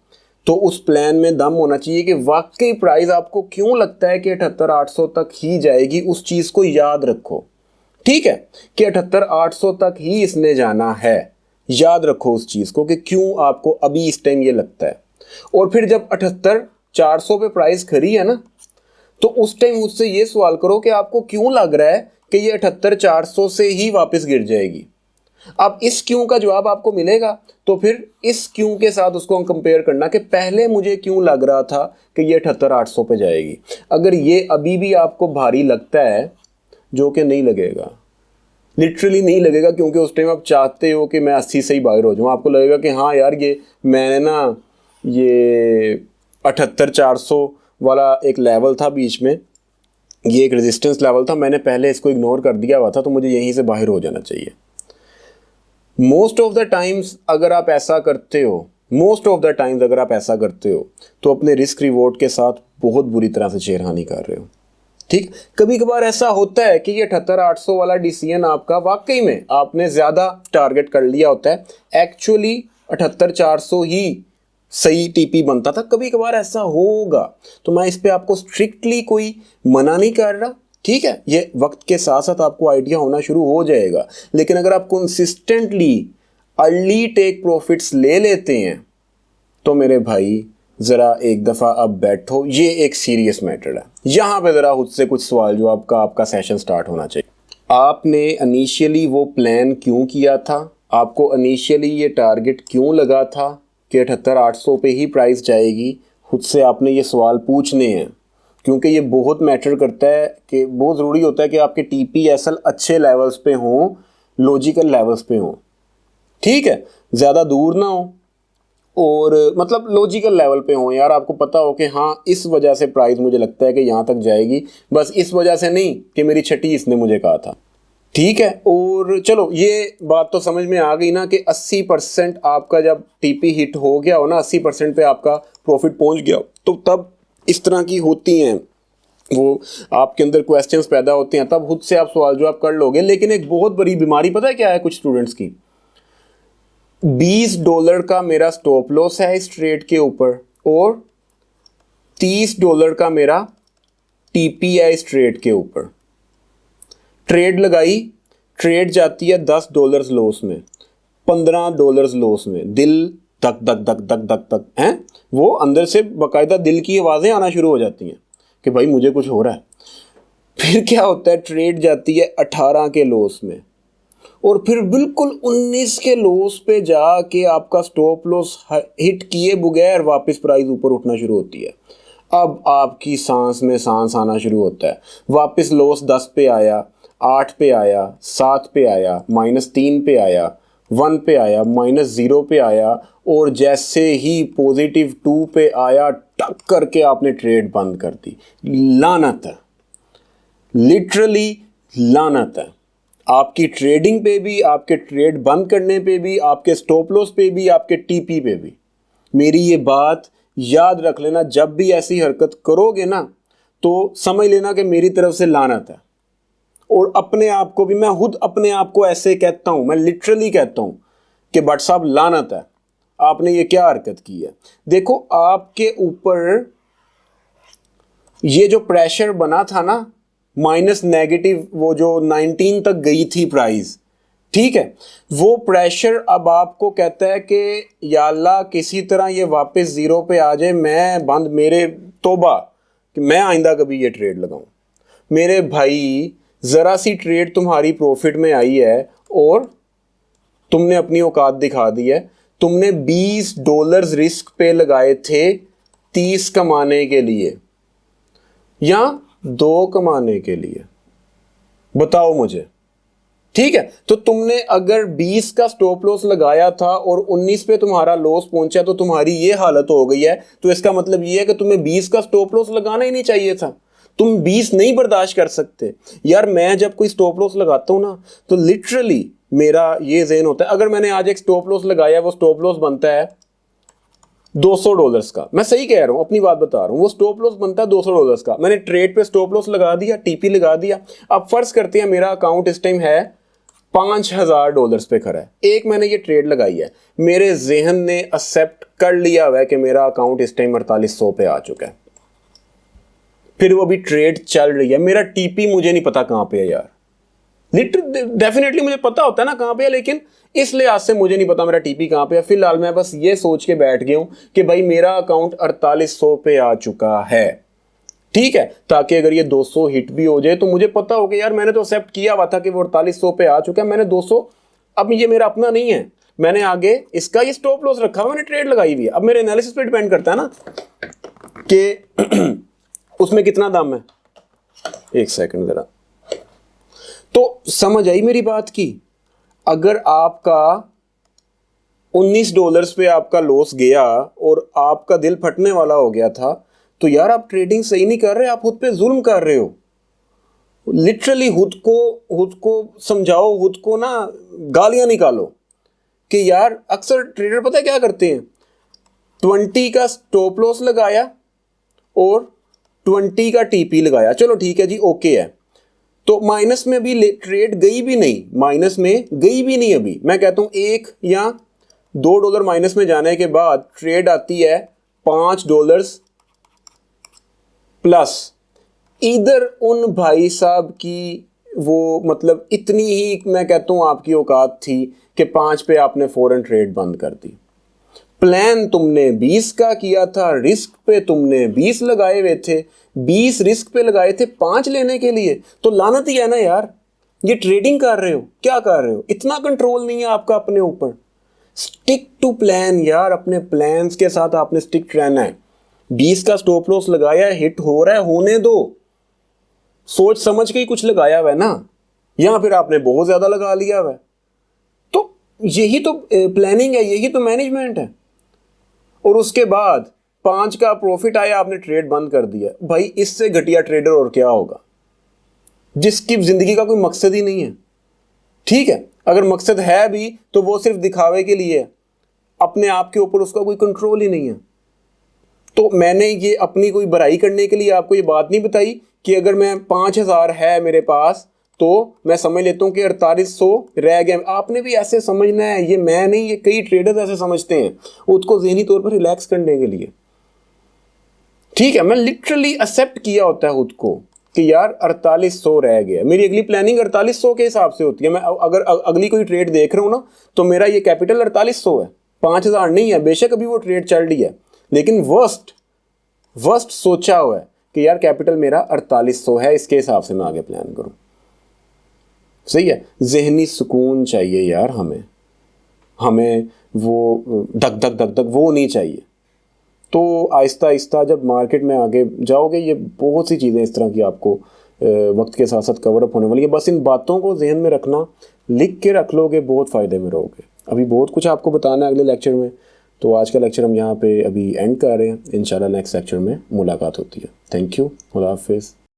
तो उस प्लान में दम होना चाहिए कि वाकई प्राइस आपको क्यों लगता है कि 78,800 तक ही जाएगी। उस चीज़ को याद रखो, ठीक है, कि 78,800 तक ही इसने जाना है। याद रखो उस चीज़ को कि क्यों आपको अभी इस टाइम ये लगता है। और फिर जब 78,400 पे प्राइस खरी है ना, तो उस टाइम मुझसे ये सवाल करो कि आपको क्यों लग रहा है कि ये 78,400 से ही वापस गिर जाएगी। अब इस क्यों का जवाब आपको मिलेगा तो फिर इस क्यों के साथ उसको हम कंपेयर करना कि पहले मुझे क्यों लग रहा था कि ये 78,800 पे जाएगी। अगर ये अभी भी आपको भारी लगता है, जो कि नहीं लगेगा, लिटरली नहीं लगेगा, क्योंकि उस टाइम आप चाहते हो कि मैं 80 से ही बाहर हो जाऊँ। आपको लगेगा कि हाँ यार ये मैंने ना ये 78,400 वाला एक लेवल था बीच में, ये एक रेजिस्टेंस लेवल था, मैंने पहले इसको इग्नोर कर दिया हुआ था, तो मुझे यहीं से बाहर हो जाना चाहिए। मोस्ट ऑफ द टाइम्स अगर आप ऐसा करते हो तो अपने रिस्क रिवॉर्ड के साथ बहुत बुरी तरह से छेड़खानी कर रहे हो, ठीक। कभी कभार ऐसा होता है कि ये 78,800 वाला डिसीजन आपका वाकई में आपने ज़्यादा टारगेट कर लिया होता है, एक्चुअली 78,400 ही सही टीपी बनता था। कभी कभार ऐसा होगा, तो मैं इस पे आपको स्ट्रिक्टली कोई मना नहीं कर रहा, ठीक है। ये वक्त के साथ साथ आपको आइडिया होना शुरू हो जाएगा। लेकिन अगर आप कंसिस्टेंटली अर्ली टेक प्रॉफिट्स ले लेते हैं तो मेरे भाई ज़रा एक दफ़ा अब बैठो, ये एक सीरियस मैटर है। यहाँ पे ज़रा खुद से कुछ सवाल जो आपका सेशन स्टार्ट होना चाहिए। आपने इनिशियली वो प्लान क्यों किया था आपको इनिशियली ये टारगेट क्यों लगा था कि 78,800 पे ही प्राइस जाएगी, खुद से आपने ये सवाल पूछने हैं, क्योंकि ये बहुत मैटर करता है कि बहुत ज़रूरी होता है कि आपके TPSL अच्छे लेवल्स पे हों, लॉजिकल लेवल्स पे हों, ठीक है, ज़्यादा दूर ना हो और मतलब लॉजिकल लेवल पे हों यार, आपको पता हो कि हाँ इस वजह से प्राइस मुझे लगता है कि यहाँ तक जाएगी, बस इस वजह से नहीं कि मेरी छठी इसने मुझे कहा था, ठीक है। और चलो ये बात तो समझ में आ गई ना कि 80% आपका जब TP हिट हो गया हो ना, 80% पे आपका प्रॉफिट पहुंच गया तो तब इस तरह की होती हैं, वो आपके अंदर क्वेश्चंस पैदा होते हैं, तब खुद से आप सवाल जवाब कर लोगे। लेकिन एक बहुत बड़ी बीमारी पता है क्या है कुछ स्टूडेंट्स की, $20 का मेरा स्टॉप लॉस है इस ट्रेड के ऊपर और $30 का मेरा TP है इस ट्रेड के ऊपर। ट्रेड लगाई, ट्रेड जाती है $10 लॉस में, $15 लॉस में, दिल धक धक धक धक धक धक हैं, वो अंदर से बाकायदा दिल की आवाज़ें आना शुरू हो जाती हैं कि भाई मुझे कुछ हो रहा है। फिर क्या होता है, ट्रेड जाती है 18 के लॉस में और फिर बिल्कुल 19 के लॉस पे जाके आपका स्टॉप लॉस हिट किए बगैर वापस प्राइस ऊपर उठना शुरू होती है। अब आपकी सांस में सांस आना शुरू होता है, वापस लॉस 10 पे आया, 8 पे आया, 7 पे आया, -3 पे आया, 1 पे आया, -0 पे आया और जैसे ही +2 पे आया टक करके आपने ट्रेड बंद कर दी। लानत है, लिटरली लानत है, आपकी ट्रेडिंग पे भी, आपके ट्रेड बंद करने पे भी, आपके स्टॉप लॉस पे भी, आपके TP पे भी। मेरी ये बात याद रख लेना, जब भी ऐसी हरकत करोगे ना तो समझ लेना कि मेरी तरफ से लानत है। और अपने आप को भी, मैं खुद अपने आप को ऐसे कहता हूं, मैं लिटरली कहता हूं कि भट्ट साहब लानत है, आपने ये क्या हरकत की है। देखो आपके ऊपर ये जो प्रेशर बना था ना, माइनस नेगेटिव, वो जो 19 तक गई थी प्राइस, ठीक है, वो प्रेशर अब आपको कहता है कि या अल्लाह किसी तरह ये वापस 0 पे आ जाए, मैं बंद, मेरे तौबा कि मैं आइंदा कभी ये ट्रेड लगाऊं। मेरे भाई ज़रा सी ट्रेड तुम्हारी प्रॉफिट में आई है और तुमने अपनी औकात दिखा दी है। तुमने $20 रिस्क पे लगाए थे 30 कमाने के लिए या 2 कमाने के लिए, बताओ मुझे, ठीक है। तो तुमने अगर 20 का स्टॉप लॉस लगाया था और 19 पे तुम्हारा लॉस पहुंचा तो तुम्हारी ये हालत हो गई है, तो इसका मतलब ये है कि तुम्हें 20 का स्टॉप लॉस लगाना ही नहीं चाहिए था, तुम 20 नहीं बर्दाश्त कर सकते। यार मैं जब कोई स्टॉप लॉस लगाता हूँ ना तो लिटरली मेरा ये ज़हन होता है, अगर मैंने आज एक स्टॉप लॉस लगाया, वो स्टॉप लॉस बनता है $200 का, मैं सही कह रहा हूँ, अपनी बात बता रहा हूँ, वो स्टॉप लॉस बनता है $200 का, मैंने ट्रेड पे स्टॉप लॉस लगा दिया, TP लगा दिया। अब फर्ज करते हैं मेरा अकाउंट इस टाइम है $5,000 पे खड़ा है, एक मैंने ये ट्रेड लगाई है, मेरे जहन ने एक्सेप्ट कर लिया हुआ है कि मेरा अकाउंट इस टाइम 4800 पे आ चुका है, फिर वो भी ट्रेड चल रही है, मेरा TP मुझे नहीं पता कहां पे है यार, डेफिनेटली मुझे पता होता है ना कहां पे है, लेकिन इस लिहाज से मुझे नहीं पता मेरा TP कहां पे है। फिलहाल मैं बस ये सोच के बैठ गया हूं कि भाई मेरा अकाउंट 4800 पे आ चुका है, ठीक है, ताकि अगर ये 200 हिट भी हो जाए तो मुझे पता हो कि यार मैंने तो एक्सेप्ट किया हुआ था कि वो 4800 पे आ चुका है, मैंने 200, अब ये मेरा अपना नहीं है, मैंने आगे इसका ये स्टॉप लॉस रखा हुआ, मैंने ट्रेड लगाई हुई है। अब मेरे एनालिसिस पे डिपेंड करता है ना कि उसमें कितना दाम है, एक सेकंड जरा, तो समझ आई मेरी बात की। अगर आपका $19 पे आपका लॉस गया और आपका दिल फटने वाला हो गया था तो यार आप ट्रेडिंग सही नहीं कर रहे, आप खुद पे जुल्म कर रहे हो। लिटरली खुद को समझाओ, खुद को ना गालियां निकालो कि यार अक्सर ट्रेडर पता है क्या करते हैं, 20 का स्टॉप लॉस लगाया और 20 का TP लगाया, चलो ठीक है जी, ओके है, तो माइनस में भी ट्रेड गई भी नहीं, माइनस में गई भी नहीं। अभी मैं कहता हूं $1 या $2 माइनस में जाने के बाद ट्रेड आती है $5 प्लस। इधर उन भाई साहब की वो मतलब इतनी ही मैं कहता हूं आपकी औकात थी कि 5 पे आपने फौरन ट्रेड बंद कर दी। प्लान तुमने 20 का किया था, रिस्क पे तुमने 20 लगाए हुए थे, 20 रिस्क पे लगाए थे 5 लेने के लिए, तो लानत ही है ना यार। ये ट्रेडिंग कर रहे हो, क्या कर रहे हो, इतना कंट्रोल नहीं है आपका अपने ऊपर। स्टिक टू प्लान यार, अपने प्लान्स के साथ आपने स्टिक रहना है। 20 का स्टॉप लॉस लगाया, हिट हो रहा है, होने दो, सोच समझ के ही कुछ लगाया हुआ है ना, या फिर आपने बहुत ज्यादा लगा लिया हुआ है। तो यही तो प्लानिंग है, यही तो मैनेजमेंट है। और उसके बाद 5 का प्रॉफिट आया, आपने ट्रेड बंद कर दिया। भाई इससे घटिया ट्रेडर और क्या होगा, जिसकी जिंदगी का कोई मकसद ही नहीं है। ठीक है, अगर मकसद है भी तो वो सिर्फ दिखावे के लिए है, अपने आप के ऊपर उसका कोई कंट्रोल ही नहीं है। तो मैंने ये अपनी कोई बुराई करने के लिए आपको ये बात नहीं बताई कि अगर मैं 5,000 है मेरे पास तो मैं समझ लेता हूँ कि 4800 रह गया। आपने भी ऐसे समझना है, ये मैं नहीं, ये कई ट्रेडर्स ऐसे समझते हैं उसको ज़हनी तौर पर रिलैक्स करने के लिए। ठीक है, मैं लिटरली एक्सेप्ट किया होता है खुद को कि यार 4800 रह गया, मेरी अगली प्लानिंग 4800 के हिसाब से होती है। मैं अगर अगली कोई ट्रेड देख रहा हूँ ना तो मेरा ये कैपिटल 4800 है, 5,000 नहीं है। बेशक अभी वो ट्रेड चल रही है, लेकिन वर्स्ट सोचा हुआ है कि यार कैपिटल मेरा 4800 है, इसके हिसाब से मैं आगे प्लान करूं। सही है, जहनी सुकून चाहिए यार हमें वो धक धक वो नहीं चाहिए। तो आहिस्ता आहिस्ता जब मार्केट में आगे जाओगे, ये बहुत सी चीज़ें इस तरह की आपको वक्त के साथ साथ कवर अप होने वाली है। बस इन बातों को जहन में रखना, लिख के रख लोगे, बहुत फ़ायदे में रहोगे। अभी बहुत कुछ आपको बताना है अगले लेक्चर में, तो आज का लेक्चर हम यहाँ पे अभी एंड कर रहे हैं। इंशाल्लाह नेक्स्ट लेक्चर में मुलाकात होती है। थैंक यू, खुदा हाफिज़।